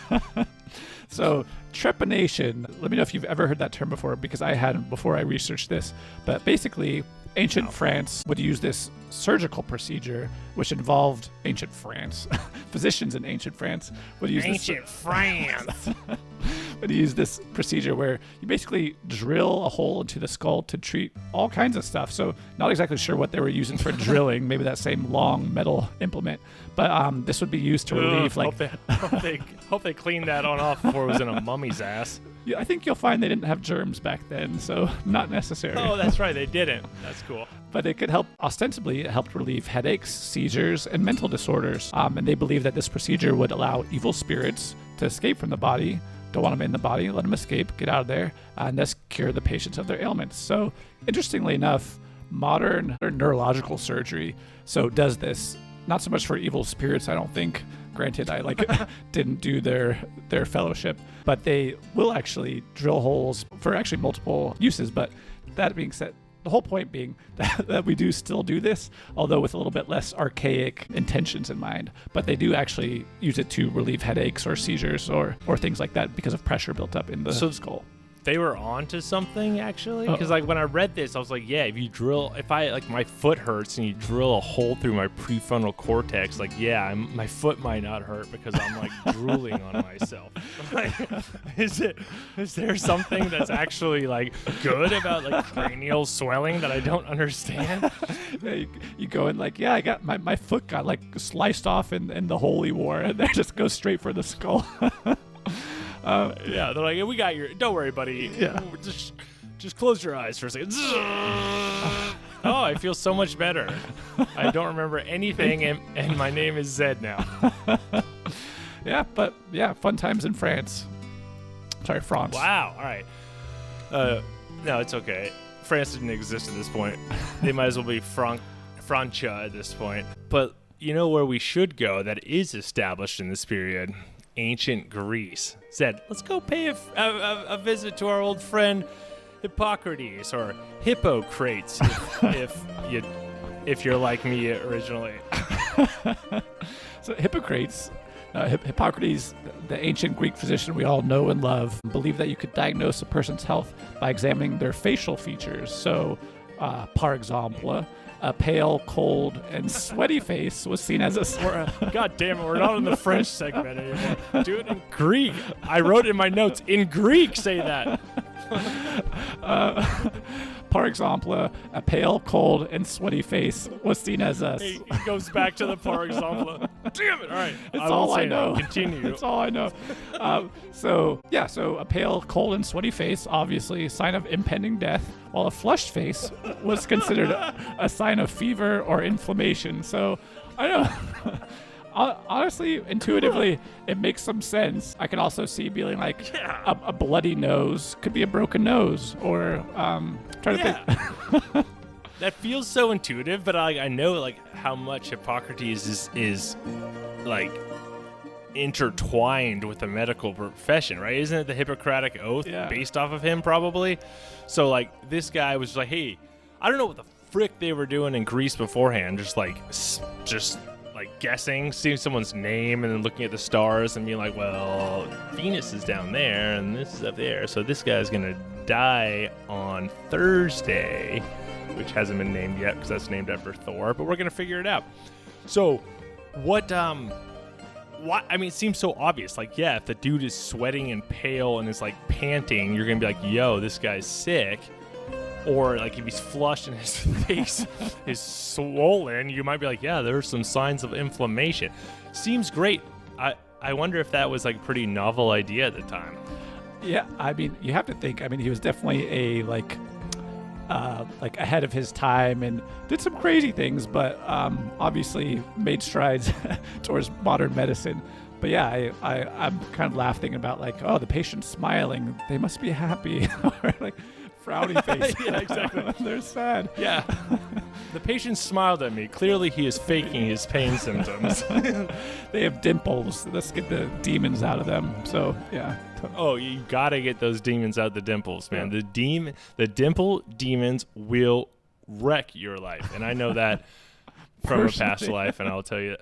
So trepanation, let me know if you've ever heard that term before, because I hadn't before I researched this. But basically, ancient France would use this surgical procedure, which involved ancient France. Physicians in ancient France would use France. would use this procedure where you basically drill a hole into the skull to treat all kinds of stuff. So not exactly sure what they were using for drilling, maybe that same long metal implement. But this would be used to relieve hope they cleaned that on off before it was in a mummy's ass. Yeah, I think you'll find they didn't have germs back then, so not necessary. Oh, that's right, they didn't. That's cool. But it could help, ostensibly, it helped relieve headaches, seizures, and mental disorders. And they believe that this procedure would allow evil spirits to escape from the body. Don't want them in the body, let them escape, get out of there, and thus cure the patients of their ailments. So, interestingly enough, modern neurological surgery does this, not so much for evil spirits, I don't think. Granted, I didn't do their fellowship, but they will actually drill holes for actually multiple uses. But that being said, the whole point being that we do still do this, although with a little bit less archaic intentions in mind. But they do actually use it to relieve headaches or seizures or things like that because of pressure built up in the skull. They were onto something, actually, because when I read this, I was like, yeah, if my foot hurts and you drill a hole through my prefrontal cortex, my foot might not hurt because I'm like drooling on myself. Like, is there something that's actually like good about like cranial swelling that I don't understand? Yeah, you go in like, I got my foot got like sliced off in the Holy War, and they just go straight for the skull. They're like, we got don't worry, buddy. Yeah. Just close your eyes for a second. Oh, I feel so much better. I don't remember anything, and my name is Zed now. Fun times in France. Sorry, France. Wow, all right. No, it's okay. France didn't exist at this point. They might as well be Francia at this point. But you know where we should go that is established in this period? Ancient Greece. Zed, let's go pay a visit to our old friend Hippocrates, or Hippocrates, if you're like me originally. So Hippocrates, Hippocrates, the ancient Greek physician we all know and love, believed that you could diagnose a person's health by examining their facial features. So par exemple, a pale, cold, and sweaty face was seen as a... God damn it, we're not in the French segment anymore. Do it in Greek. I wrote in my notes, in Greek, say that. Par exemple, a pale, cold, and sweaty face was seen as a... He goes back to the par exemple. Damn it. All right. It's all I know. Continue. It's all I know. So a pale, cold, and sweaty face, obviously, a sign of impending death, while a flushed face was considered a sign of fever or inflammation. So, I don't know. Honestly, intuitively, it makes some sense. I can also see being like a bloody nose could be a broken nose, or trying to think. That feels so intuitive, but I know like how much Hippocrates is like intertwined with the medical profession, right? Isn't it the Hippocratic Oath based off of him, probably? So like this guy was like, hey, I don't know what the frick they were doing in Greece beforehand, just like guessing, seeing someone's name and then looking at the stars and being like, well, Venus is down there and this is up there, so this guy's gonna die on Thursday, which hasn't been named yet because that's named after Thor, but we're gonna figure it out. So what I mean, it seems so obvious. Like, yeah, if the dude is sweating and pale and is like panting, you're gonna be like, yo, this guy's sick. Or like if he's flushed and his face is swollen, you might be like, yeah, there's some signs of inflammation. Seems great. I wonder if that was like a pretty novel idea at the time. Yeah, I mean, you have to think. I mean, he was definitely a like ahead of his time and did some crazy things, but obviously made strides towards modern medicine. But yeah, I'm kind of laughing about like, oh, the patient's smiling, they must be happy, or like frowny face. Yeah, exactly. They're sad. Yeah. The patient smiled at me. Clearly, he is faking his pain symptoms. They have dimples. Let's get the demons out of them. So yeah. Oh, you gotta get those demons out the dimples, man. Yeah. The dimple demons will wreck your life, and I know that from a past life, and I'll tell you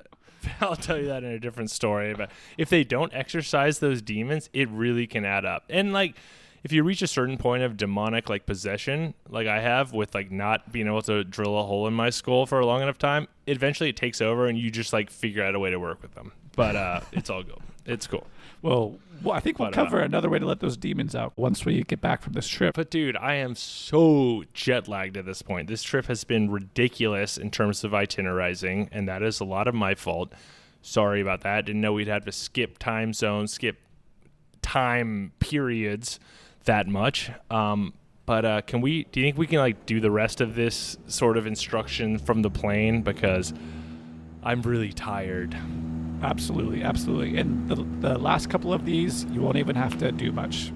that in a different story. But if they don't exercise those demons, it really can add up. And like, if you reach a certain point of demonic like possession, like I have with like not being able to drill a hole in my skull for a long enough time, eventually it takes over and you just like figure out a way to work with them. But it's all good. It's cool. Well, I think we'll cover another way to let those demons out once we get back from this trip. But dude, I am so jet lagged at this point. This trip has been ridiculous in terms of itinerizing, and that is a lot of my fault. Sorry about that. Didn't know we'd have to skip time zones, skip time periods that much. But do you think we can like do the rest of this sort of instruction from the plane, because I'm really tired. Absolutely. And the last couple of these, you won't even have to do much.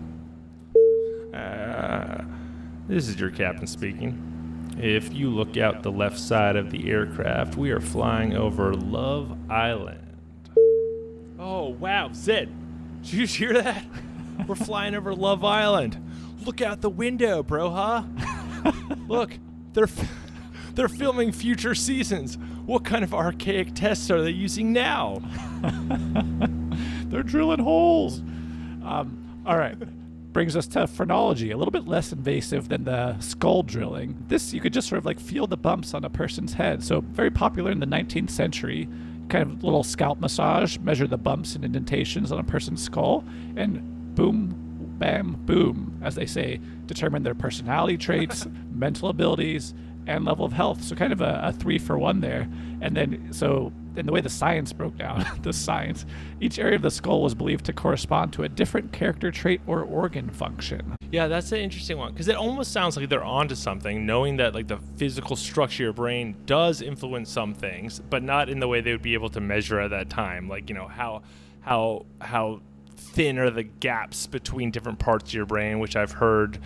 This is your captain speaking. If you look out the left side of the aircraft, we are flying over Love Island. Oh, wow, Zed, did you hear that? We're flying over Love Island. Look out the window, bro, huh? Look, they're filming future seasons. What kind of archaic tests are they using now? They're drilling holes. All right. Brings us to phrenology, a little bit less invasive than the skull drilling. This, you could just sort of like feel the bumps on a person's head. So very popular in the 19th century, kind of little scalp massage, measure the bumps and indentations on a person's skull, and boom, bam, boom, as they say, determine their personality traits, mental abilities, and level of health. So kind of a 3-for-1 there. And then, so in the way the science broke down, each area of the skull was believed to correspond to a different character trait or organ function. Yeah, that's an interesting one, because it almost sounds like they're onto something, knowing that like the physical structure of your brain does influence some things, but not in the way they would be able to measure at that time. Like, you know, how thin are the gaps between different parts of your brain, which I've heard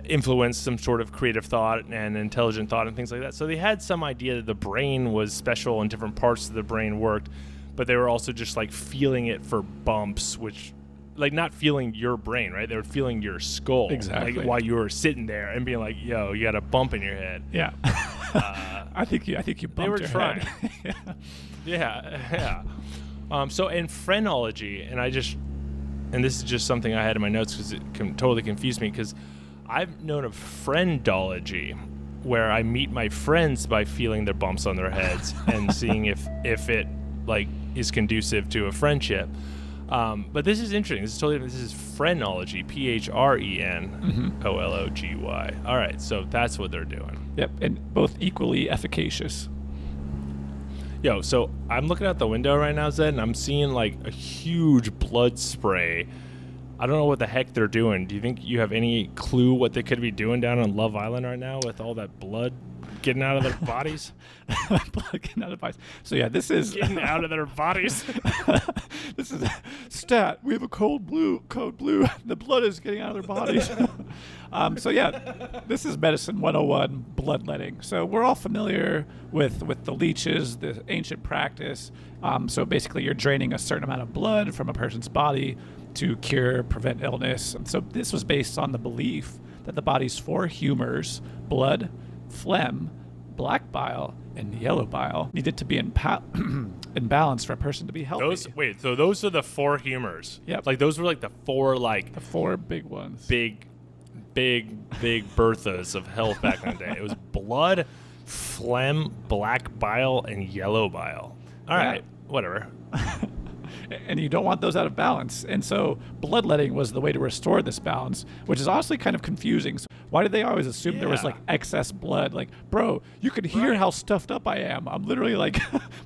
influence some sort of creative thought and intelligent thought and things like that. So they had some idea that the brain was special and different parts of the brain worked, but they were also just like feeling it for bumps, which like not feeling your brain, right? They were feeling your skull. Exactly. Like while you were sitting there and being like, yo, you got a bump in your head. Yeah. I think you bumped they were your trying. head. Yeah. So in phrenology, and this is just something I had in my notes because it totally confused me, because I've known of friendology, where I meet my friends by feeling their bumps on their heads and seeing if it like is conducive to a friendship. But this is interesting. This is phrenology, phrenology. All right, so that's what they're doing. Yep, and both equally efficacious. Yo, so I'm looking out the window right now, Zed, and I'm seeing like a huge blood spray. I don't know what the heck they're doing. Do you think you have any clue what they could be doing down on Love Island right now with all that blood getting out of their bodies? Blood getting out of their bodies. So yeah, this is getting out of their bodies. This is stat. We have a code blue. The blood is getting out of their bodies. So yeah, this is medicine 101, bloodletting. So we're all familiar with the leeches, the ancient practice. So basically, you're draining a certain amount of blood from a person's body to cure, prevent illness. And so this was based on the belief that the body's four humors, blood, phlegm, black bile, and yellow bile, needed to be in balance for a person to be healthy. So those are the four humors. Yep. Like those were like the four big ones. Big Berthas of health back in the day. It was blood, phlegm, black bile, and yellow bile. All right, whatever. And you don't want those out of balance. And so bloodletting was the way to restore this balance, which is honestly kind of confusing. So why did they always assume there was like excess blood? Like, bro, you can hear how stuffed up I am. I'm literally like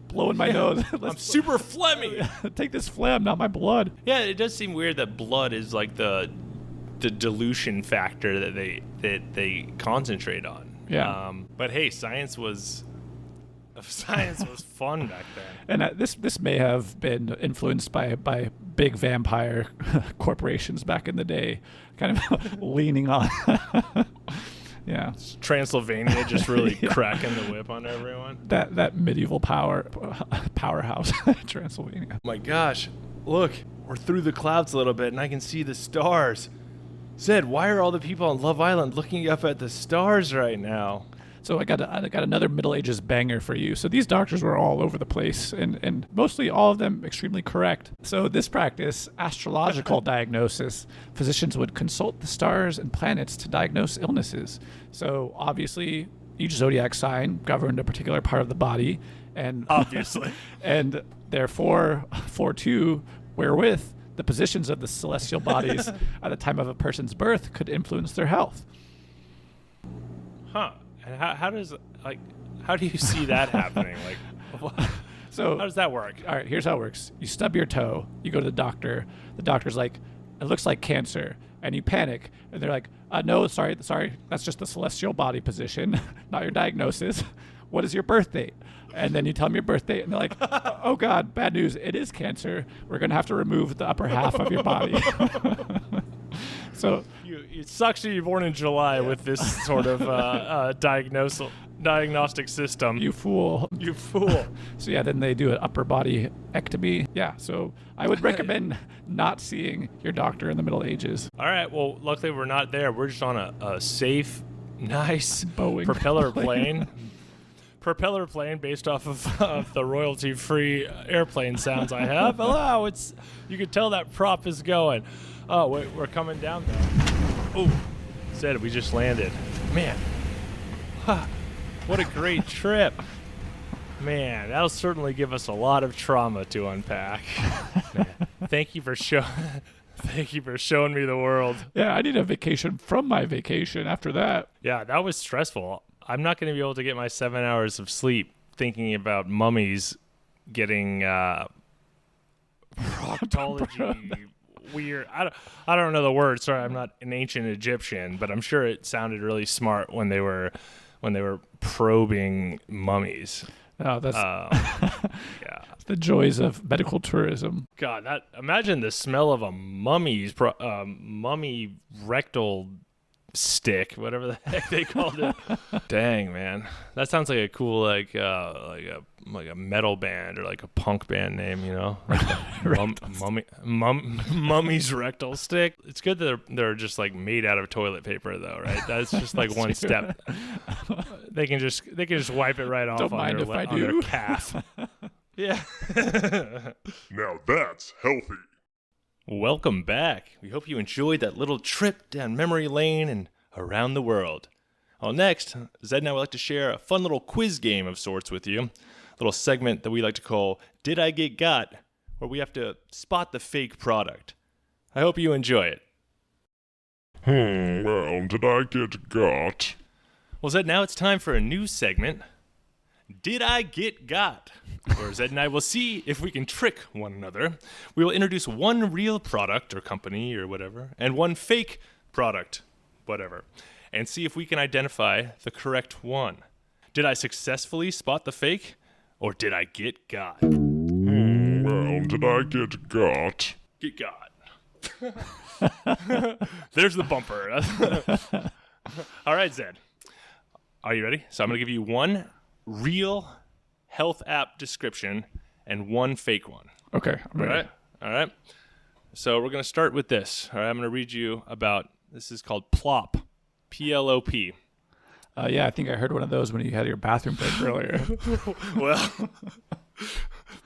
blowing my nose. I'm super phlegmy. Take this phlegm, not my blood. Yeah, it does seem weird that blood is like the dilution factor that they concentrate on. Yeah. But hey, science was fun back then. And this may have been influenced by big vampire corporations back in the day, kind of leaning on. Yeah. Transylvania just really cracking the whip on everyone. That medieval powerhouse, Transylvania. My gosh, look, we're through the clouds a little bit and I can see the stars. Zed, why are all the people on Love Island looking up at the stars right now? So I got another Middle Ages banger for you. So these doctors were all over the place, and mostly all of them extremely correct. So this practice, astrological diagnosis, physicians would consult the stars and planets to diagnose illnesses. So obviously, each zodiac sign governed a particular part of the body, and obviously, and therefore, too, wherewith the positions of the celestial bodies at the time of a person's birth could influence their health. Huh. And how do you see that happening? So how does that work? All right, here's how it works. You stub your toe. You go to the doctor. The doctor's like, it looks like cancer. And you panic. And they're like, no, sorry. That's just the celestial body position, not your diagnosis. What is your birth date? And then you tell them your birth date. And they're like, oh, God, bad news. It is cancer. We're going to have to remove the upper half of your body. So it sucks to be born in July with this sort of diagnostic system. You fool. So yeah, then they do an upper body ectomy. Yeah, so I would recommend not seeing your doctor in the Middle Ages. All right, well, luckily we're not there. We're just on a safe, nice Boeing propeller plane. Propeller plane based off of the royalty-free airplane sounds I have. Hello, you can tell that prop is going. Oh, wait, we're coming down though. Oh, Zed, we just landed. Man, what a great trip. Man, that'll certainly give us a lot of trauma to unpack. Man, thank you for showing me the world. Yeah, I need a vacation from my vacation after that. Yeah, that was stressful. I'm not going to be able to get my 7 hours of sleep thinking about mummies getting proctology weird. I don't know the word. Sorry, I'm not an ancient Egyptian, but I'm sure it sounded really smart when they were probing mummies. Oh, that's yeah. The joys of medical tourism. God, imagine the smell of a mummy rectal stick, whatever the heck they called it. Dang, man, that sounds like a cool like a metal band or like a punk band name, you know, like mummy's rectal stick. It's good that they're just like made out of toilet paper though, right? That's just like one step. They can just wipe it right off on their calf. Yeah. Now that's healthy. Welcome back. We hope you enjoyed that little trip down memory lane and around the world. Well, next, Zed and I would like to share a fun little quiz game of sorts with you. A little segment that we like to call Did I Get Got? Where we have to spot the fake product. I hope you enjoy it. Well, did I get got? Well, Zed, now it's time for a new segment, Did I Get Got? Where Zed and I will see if we can trick one another. We will introduce one real product or company or whatever, and one fake product, whatever, and see if we can identify the correct one. Did I successfully spot the fake, or did I get got? Well, did I get got? Get got. There's the bumper. All right, Zed. Are you ready? So I'm going to give you one real health app description and one fake one. Okay, I'm ready. All right. So we're going to start with this. All right, I'm going to read you about, this is called Plop. P-L-O-P. Yeah, I think I heard one of those when you had your bathroom break earlier. Well,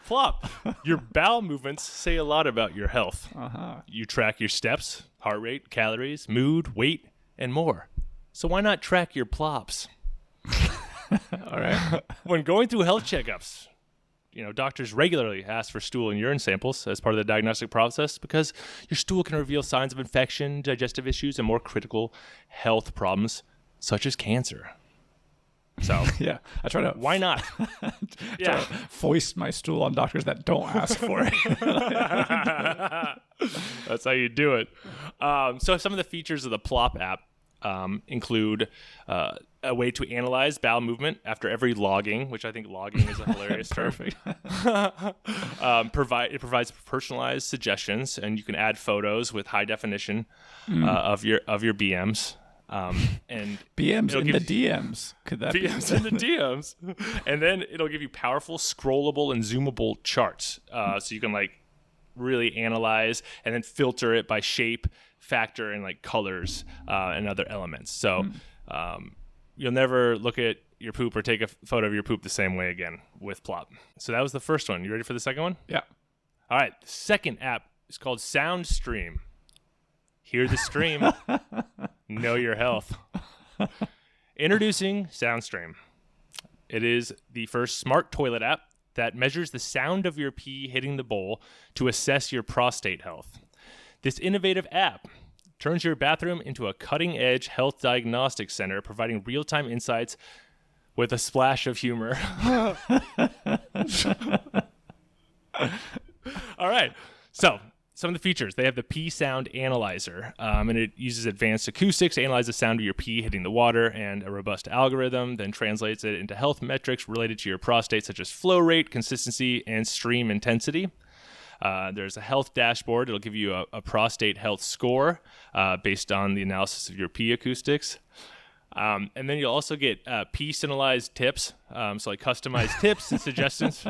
Plop. Your bowel movements say a lot about your health. Uh-huh. You track your steps, heart rate, calories, mood, weight, and more. So why not track your plops? All right. When going through health checkups, doctors regularly ask for stool and urine samples as part of the diagnostic process because your stool can reveal signs of infection, digestive issues, and more critical health problems such as cancer. So, yeah, I try to. Why not? Yeah, foist my stool on doctors that don't ask for it. That's how you do it. So some of the features of the Plop app include a way to analyze bowel movement after every logging, which I think logging is a hilarious term. Perfect. It provides personalized suggestions, and you can add photos with high definition of your BMs. And BMs in the DMs. Could that BMs in the DMs? And then it'll give you powerful scrollable and zoomable charts, so you can really analyze and then filter it by shape, factor, and colors and other elements. So you'll never look at your poop or take a photo of your poop the same way again with Plop. So that was the first one. You ready for the second one? Yeah. All right. The second app is called SoundStream. Hear the stream. Know your health. Introducing SoundStream. It is the first smart toilet app that measures the sound of your pee hitting the bowl to assess your prostate health. This innovative app turns your bathroom into a cutting-edge health diagnostic center, providing real-time insights with a splash of humor. All right. So, some of the features. They have the pee sound analyzer, and it uses advanced acoustics to analyze the sound of your pee hitting the water, and a robust algorithm then translates it into health metrics related to your prostate, such as flow rate, consistency, and stream intensity. There's a health dashboard. It'll give you a prostate health score based on the analysis of your pee acoustics. And then you'll also get pee-synalized tips, so customized tips and suggestions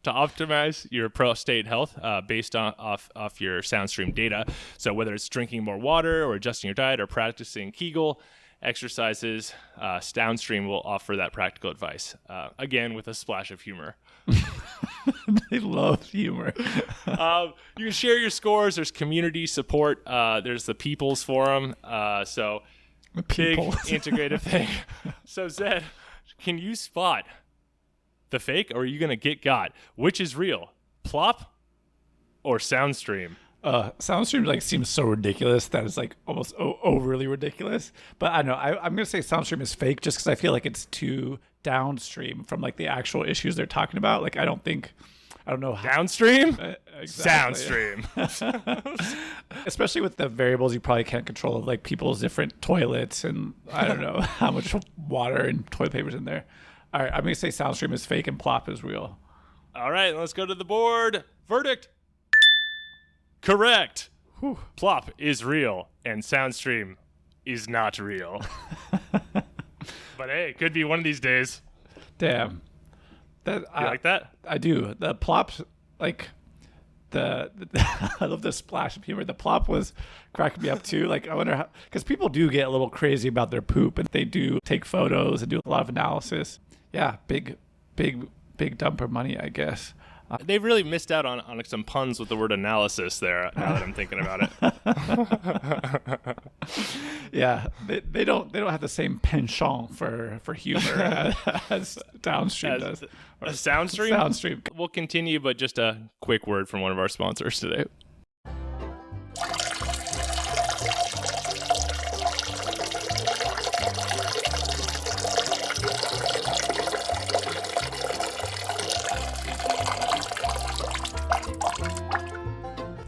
to optimize your prostate health based on off your SoundStream data. So whether it's drinking more water or adjusting your diet or practicing Kegel exercises, SoundStream will offer that practical advice, again with a splash of humor. They love humor. You can share your scores. There's community support. There's the People's Forum. So big integrative thing. So Zed, can you spot the fake, or are you going to get got? Which is real, Plop or SoundStream? SoundStream seems so ridiculous that it's almost overly ridiculous. But I don't know. I'm going to say SoundStream is fake just because I feel like it's too downstream from the actual issues they're talking about. I don't know how. Downstream? Exactly. SoundStream. Especially with the variables you probably can't control of people's different toilets and I don't know how much water and toilet paper's in there. All right, I'm going to say SoundStream is fake and Plop is real. All right, let's go to the board. Verdict. Correct. Whew. Plop is real and SoundStream is not real. But hey, it could be one of these days. Damn. You like that? I do. The Plops, I love the splash of humor. The Plop was cracking me up too. I wonder how, because people do get a little crazy about their poop and they do take photos and do a lot of analysis. Yeah, big dumper money, I guess. They've really missed out on some puns with the word analysis there, now that I'm thinking about it. Yeah, they don't have the same penchant for humor as Downstream does. A Soundstream? Soundstream. We'll continue, but just a quick word from one of our sponsors today.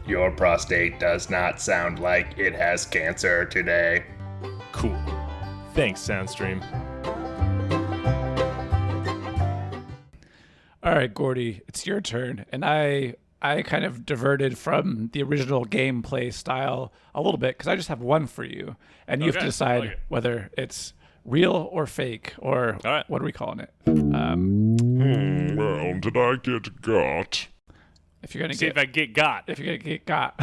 Your prostate does not sound like it has cancer today. Cool. Thanks, Soundstream. All right, Gordy, it's your turn. And I kind of diverted from the original gameplay style a little bit because I just have one for you. And you have to decide whether it's real or fake, or what are we calling it? Well, did I get got? If you're gonna See if I get got. If you're gonna get got,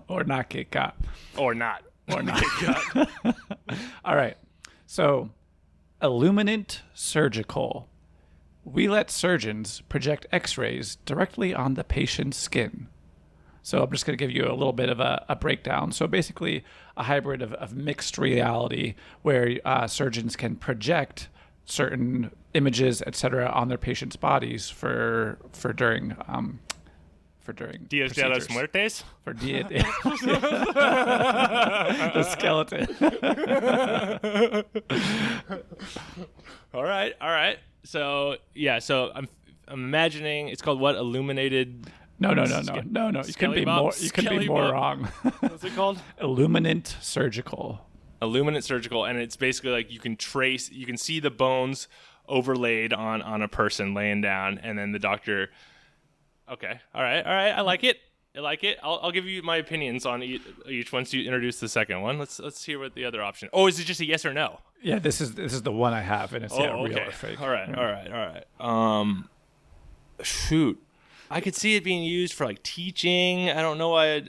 or not get got, Or not. or not get got. All right. So, illuminant surgical. We let surgeons project X-rays directly on the patient's skin. So I'm just going to give you a little bit of a breakdown. So basically, a hybrid of mixed reality where surgeons can project certain images, etc., on their patients' bodies for during Dias de los Muertes? For the skeleton. All right. So I'm imagining it's called what? Illuminated. No. You couldn't be more. You couldn't be more wrong. What's it called? Illuminant surgical. Illuminant surgical, and it's basically like you can see the bones overlaid on a person laying down, and then the doctor. Okay. All right. I like it. I'll give you my opinions on each once you introduce the second one. Let's hear what the other option. Oh, is it just a yes or no? Yeah, this is the one I have, and it's real or fake. All right. Shoot, I could see it being used for like teaching. I don't know why.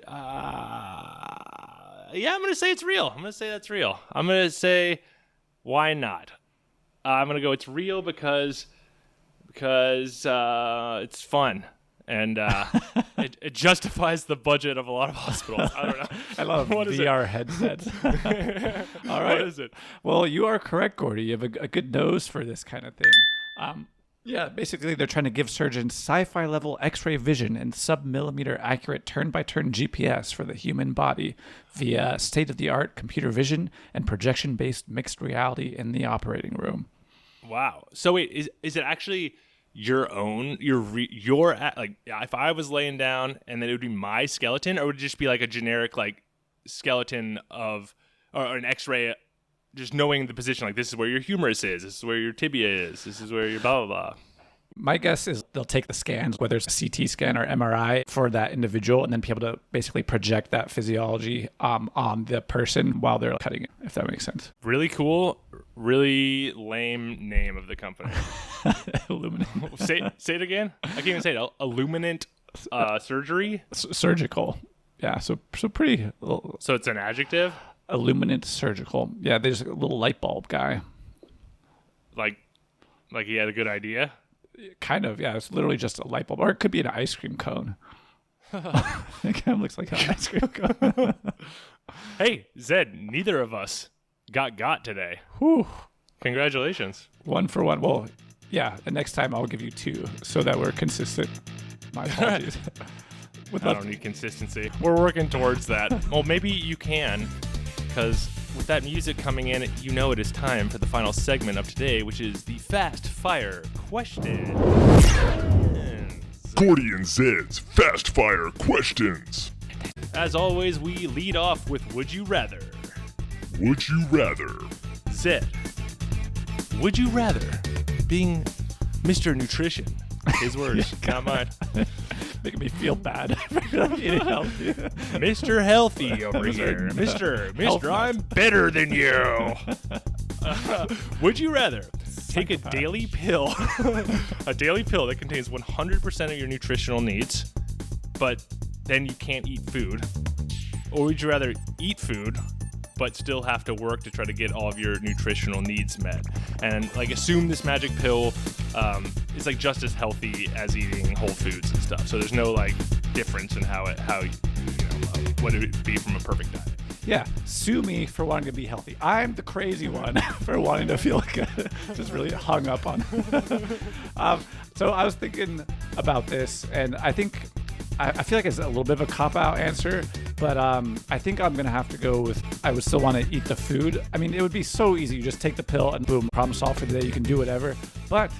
Yeah, I'm gonna say it's real. I'm gonna say that's real. I'm gonna say, why not? I'm gonna go. It's real because it's fun. And it justifies the budget of a lot of hospitals. I don't know. I love VR headsets. All right. What is it? Well, you are correct, Gordy. You have a good nose for this kind of thing. Yeah, basically they're trying to give surgeons sci-fi level X-ray vision and sub-millimeter accurate turn-by-turn GPS for the human body via state-of-the-art computer vision and projection-based mixed reality in the operating room. Wow. So wait, is it actually your own, your like, if I was laying down and then it would be my skeleton, or would it just be like a generic like skeleton or an X-ray, just knowing the position, like this is where your humerus is, this is where your tibia is, this is where your blah blah blah. My guess is they'll take the scans, whether it's a CT scan or MRI, for that individual, and then be able to basically project that physiology on the person while they're cutting it, if that makes sense. Really cool, really lame name of the company. Illuminant. Say it again. I can't even say it. Illuminant surgery? Surgical. Yeah, so pretty. So it's an adjective? Illuminant surgical. Yeah, there's a little light bulb guy. Like he had a good idea? Kind of, yeah. It's literally just a light bulb. Or it could be an ice cream cone. It kind of looks like an ice cream cone. Hey, Zed, neither of us got today. Whew. Congratulations. 1 for 1. Well, yeah, and next time I'll give you 2 so that we're consistent. My apologies. I don't need consistency. We're working towards that. Well, maybe you can, because with that music coming in, you know it is time for the final segment of today, which is the Fast Fire Questions. Gordy and Zed's Fast Fire Questions. As always, we lead off with Would You Rather. Would you rather? Zed, would you rather being Mr. Nutrition? His words, not mine. Making me feel bad for eating healthy. Mr. Healthy over here. Mr. I'm better than you. Would you rather take a daily pill, a daily pill that contains 100% of your nutritional needs, but then you can't eat food? Or would you rather eat food, but still have to work to try to get all of your nutritional needs met? And like, assume this magic pill is like just as healthy as eating whole foods and stuff. So there's no like difference in how what it would be from a perfect diet. Yeah, sue me for wanting to be healthy. I'm the crazy one for wanting to feel like just really hung up on. So I was thinking about this, and I think I feel like it's a little bit of a cop-out answer, but I think I'm gonna have to go with I would still want to eat the food. I mean, it would be so easy. You just take the pill and boom, problem solved for the day. You can do whatever. But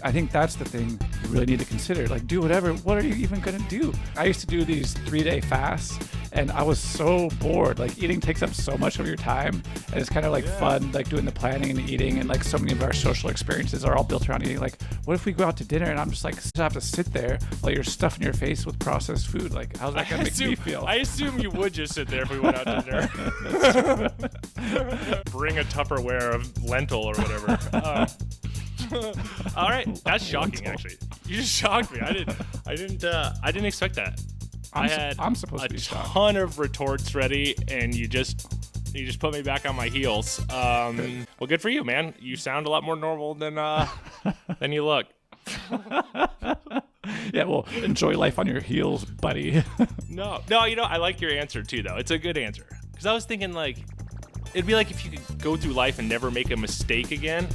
I think that's the thing you really need to consider. Like, do whatever. What are you even gonna do? I used to do these 3-day fasts, and I was so bored. Like, eating takes up so much of your time, and it's kind of like fun, like doing the planning and eating, and like so many of our social experiences are all built around eating. Like, what if we go out to dinner and I'm just like have to sit there while you're stuffing your face with processed food? Like, how's that gonna make me feel? I assume you would just sit there if we went out to dinner. Bring a Tupperware of lentil or whatever. All right, that's shocking. Actually, you just shocked me. I didn't expect that. I'm supposed to be shocked. A ton of retorts ready, and you just put me back on my heels. Well, good for you, man. You sound a lot more normal than you look. Yeah, well, enjoy life on your heels, buddy. No, I like your answer too, though. It's a good answer, because I was thinking like it'd be like if you could go through life and never make a mistake again.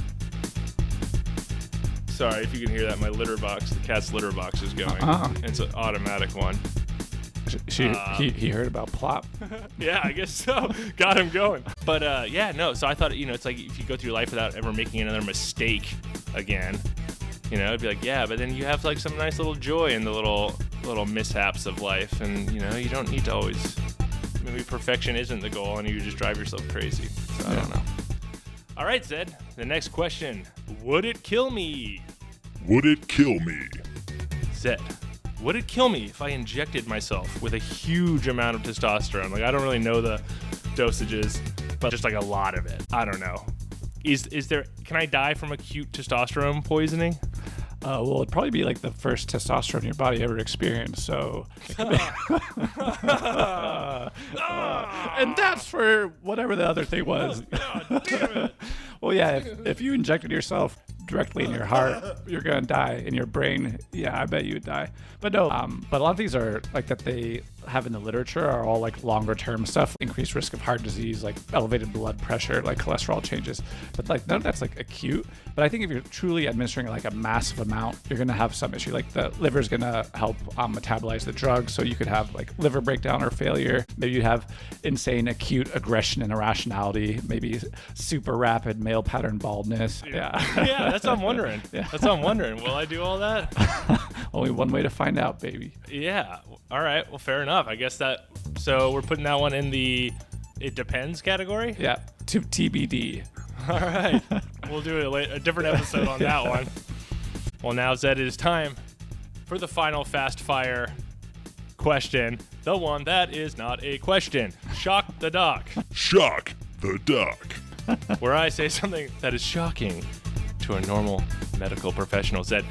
Sorry if you can hear that. My litter box, the cat's litter box, is going. It's an automatic one. He heard about plop. Yeah, I guess so. Got him going. But so I thought, it's like if you go through life without ever making another mistake again, it'd be like, yeah, but then you have like some nice little joy in the little mishaps of life, and you don't need to always. Maybe perfection isn't the goal, and you just drive yourself crazy. So I don't know. All right, Zed. The next question: would it kill me? Would it kill me? Zed, would it kill me if I injected myself with a huge amount of testosterone? Like, I don't really know the dosages, but just like a lot of it. I don't know. Can I die from acute testosterone poisoning? Well, it'd probably be like the first testosterone your body ever experienced. So, and that's for whatever the other thing was. God damn it. Well, yeah, if you injected yourself directly in your heart, you're gonna die. In your brain, yeah, I bet you would die. But no, but a lot of these are like that they have in the literature are all like longer term stuff, increased risk of heart disease, like elevated blood pressure, like cholesterol changes. But like none of that's like acute. But I think if you're truly administering like a massive amount, you're gonna have some issue. Like the liver's gonna help metabolize the drug, so you could have like liver breakdown or failure. Maybe you have insane acute aggression and irrationality. Maybe super rapid male pattern baldness. Yeah. Yeah, that's what I'm wondering. Yeah. That's what I'm wondering. Will I do all that? Only one way to find out, baby. Yeah. All right. Well, fair enough. I guess so we're putting that one in the it depends category? Yeah. To TBD. All right. We'll do a different episode on that one. Well, now, Zed, it is time for the final fast fire question. The one that is not a question. Shock the doc. Shock the doc. Where I say something that is shocking to a normal medical professional. Zed,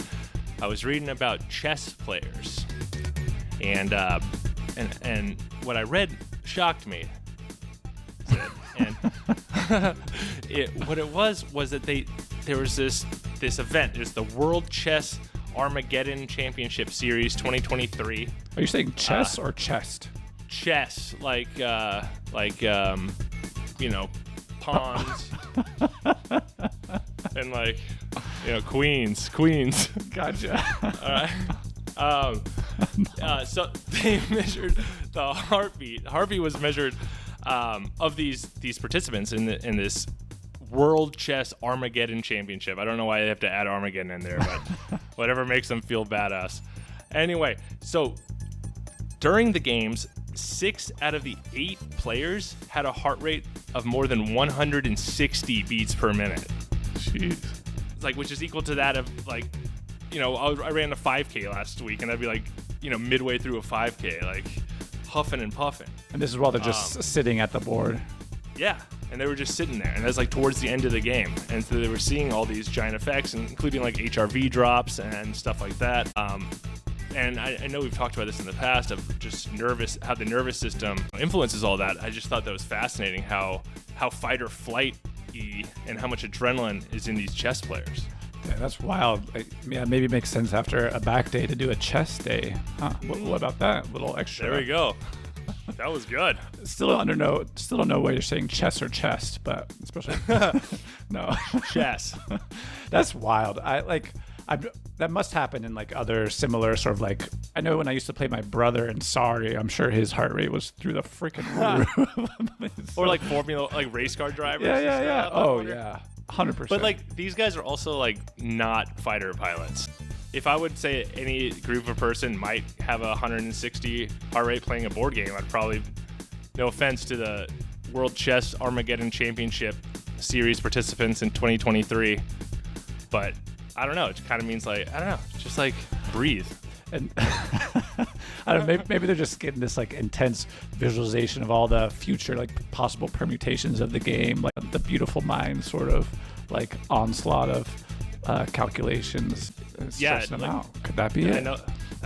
I was reading about chess players, and what I read shocked me. Zed. And what it was that there was this event. It's the World Chess Armageddon Championship Series 2023. Are you saying chess or chest? Chess, like pawns and like queens. Gotcha. All right. So they measured the heartbeat. Heartbeat was measured of these participants in this World Chess Armageddon Championship. I don't know why they have to add Armageddon in there, but whatever makes them feel badass. Anyway, so during the games, 6 out of the 8 players had a heart rate of more than 160 beats per minute. Jeez. Like, which is equal to that of I ran a 5K last week, and I'd be like, midway through a 5K, like huffing and puffing. And this is while they're just sitting at the board. Yeah, and they were just sitting there, and that's like towards the end of the game, and so they were seeing all these giant effects, including like HRV drops and stuff like that. And I know we've talked about this in the past of just how the nervous system influences all that. I just thought that was fascinating how fight or flight and how much adrenaline is in these chess players. Yeah, that's wild. Maybe it makes sense after a back day to do a chess day. Huh? What about that? A little extra. There we go. That was good. Still don't know why you're saying chess or chest, but especially no Chess. That's wild. That must happen in like other similar sort of like. I know when I used to play my brother in Sorry, I'm sure his heart rate was through the freaking roof. Or like formula, like race car drivers. Yeah. Oh yeah, 100%. But like these guys are also like not fighter pilots. If I would say any group of person might have a 160 heart rate playing a board game, I'd probably, no offense to the World Chess Armageddon Championship Series participants in 2023, but I don't know. It kind of means like, I don't know, just like breathe. And I don't know, maybe they're just getting this like intense visualization of all the future like possible permutations of the game, like the beautiful mind sort of like onslaught of calculations. Yeah, them like, out. Could that be it? I know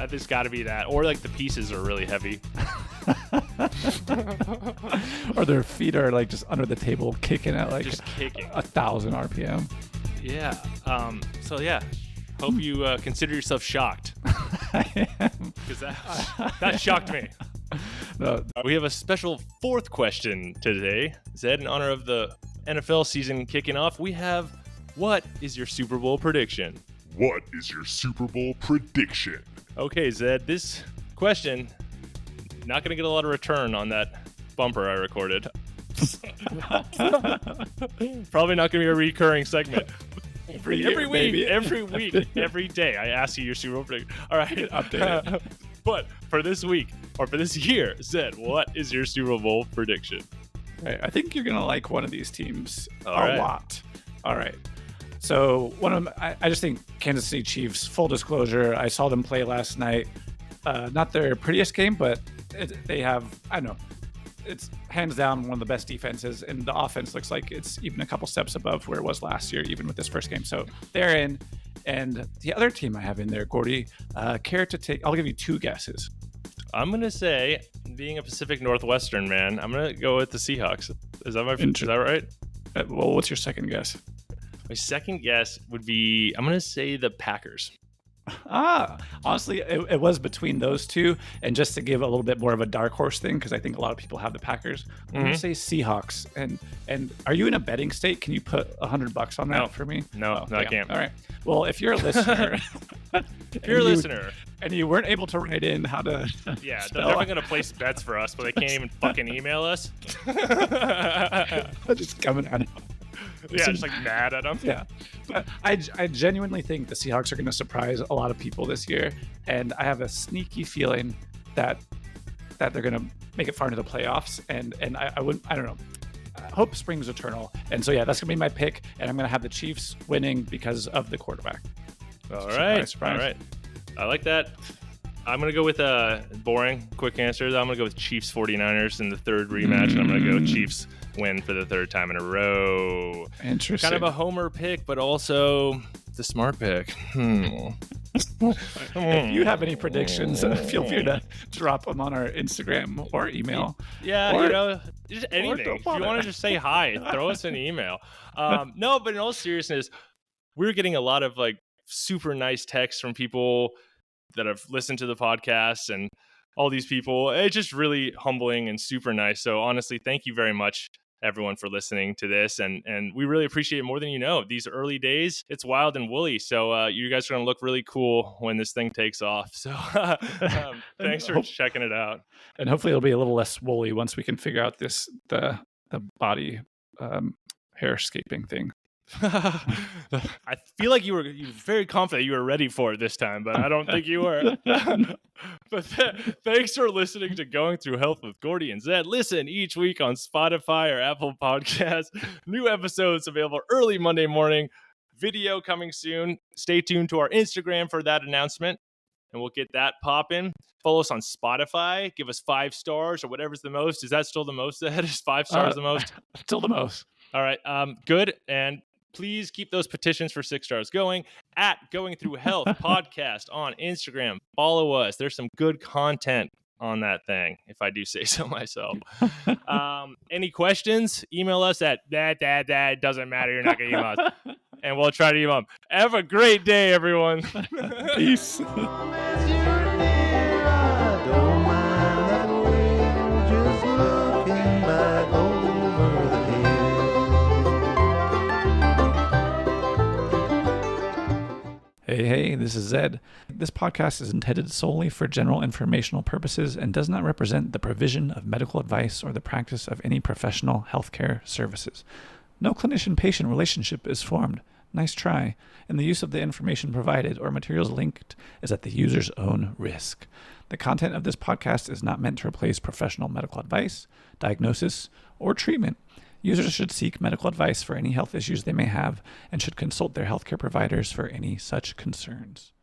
there's got to be that, or like the pieces are really heavy, or their feet are like just under the table kicking at like just kicking 1,000 RPM. Yeah. So yeah, hope you consider yourself shocked. I am. Because that shocked me. No. We have a special fourth question today. Zed, in honor of the NFL season kicking off, we have, what is your Super Bowl prediction? What is your Super Bowl prediction? Okay, Zed, this question, not going to get a lot of return on that bumper I recorded. Probably not going to be a recurring segment. Every week, every day, I ask you your Super Bowl prediction. All right, update it. But for this week, or for this year, Zed, what is your Super Bowl prediction? Right, I think you're gonna like one of these teams All a right. lot. All right. So one of them, I just think Kansas City Chiefs. Full disclosure, I saw them play last night. Not their prettiest game, but they have, I don't know, it's hands down one of the best defenses, and the offense looks like it's even a couple steps above where it was last year, even with this first game. So they're in. And the other team I have in there, Gordy, care to take? I'll give you two guesses. I'm gonna say, being a Pacific Northwestern man, I'm gonna go with the Seahawks. Is that right? Well, what's your second guess? My second guess would be, I'm gonna say the Packers. Honestly, it was between those two, and just to give a little bit more of a dark horse thing, because I think a lot of people have the Packers. I'm gonna say Seahawks. And are you in a betting state? Can you put $100 on that for me? No, I can't. All right. Well, if you're a listener, and you weren't able to write in how to, yeah, they're definitely gonna place bets for us, but they can't even fucking email us. just coming at it. Yeah, just like mad at them. Yeah, but I genuinely think the Seahawks are going to surprise a lot of people this year, and I have a sneaky feeling that they're going to make it far into the playoffs. And I don't know. Hope springs eternal, and so yeah, that's going to be my pick, and I'm going to have the Chiefs winning because of the quarterback. All right, surprise. All right, I like that. I'm going to go with a boring, quick answer. I'm going to go with Chiefs 49ers in the third rematch, and I'm going to go Chiefs win for the third time in a row. Interesting. Kind of a homer pick, but also the smart pick. If you have any predictions, feel free to drop them on our Instagram or email. Yeah, or, just anything. If you want to just say hi, throw us an email. No, but in all seriousness, we're getting a lot of like super nice texts from people that have listened to the podcast, and all these people. It's just really humbling and super nice. So honestly, thank you very much, everyone, for listening to this, and we really appreciate it more than you know. These early days, it's wild and woolly, so you guys are going to look really cool when this thing takes off. So thanks for checking it out, and hopefully it'll be a little less woolly once we can figure out the body hairscaping thing. I feel like you were very confident you were ready for it this time, but I don't think you were. But thanks for listening to Going Through Health with Gordy and Zed. Listen each week on Spotify or Apple Podcasts. New episodes available early Monday morning. Video coming soon. Stay tuned to our Instagram for that announcement, and we'll get that popping. Follow us on Spotify. Give us 5 stars or whatever's the most. Is that still the most? That is 5 stars the most? Still the most. All right. Good. And please keep those petitions for 6 stars going at Going Through Health Podcast on Instagram. Follow us. There's some good content on that thing, if I do say so myself. Any questions? Email us at that doesn't matter. You're not going to email us. And we'll try to email them. Have a great day, everyone. Peace. Don't mind the way you Hey, this is Zed. This podcast is intended solely for general informational purposes and does not represent the provision of medical advice or the practice of any professional healthcare services. No clinician-patient relationship is formed. Nice try. And the use of the information provided or materials linked is at the user's own risk. The content of this podcast is not meant to replace professional medical advice, diagnosis, or treatment. Users should seek medical advice for any health issues they may have and should consult their healthcare providers for any such concerns.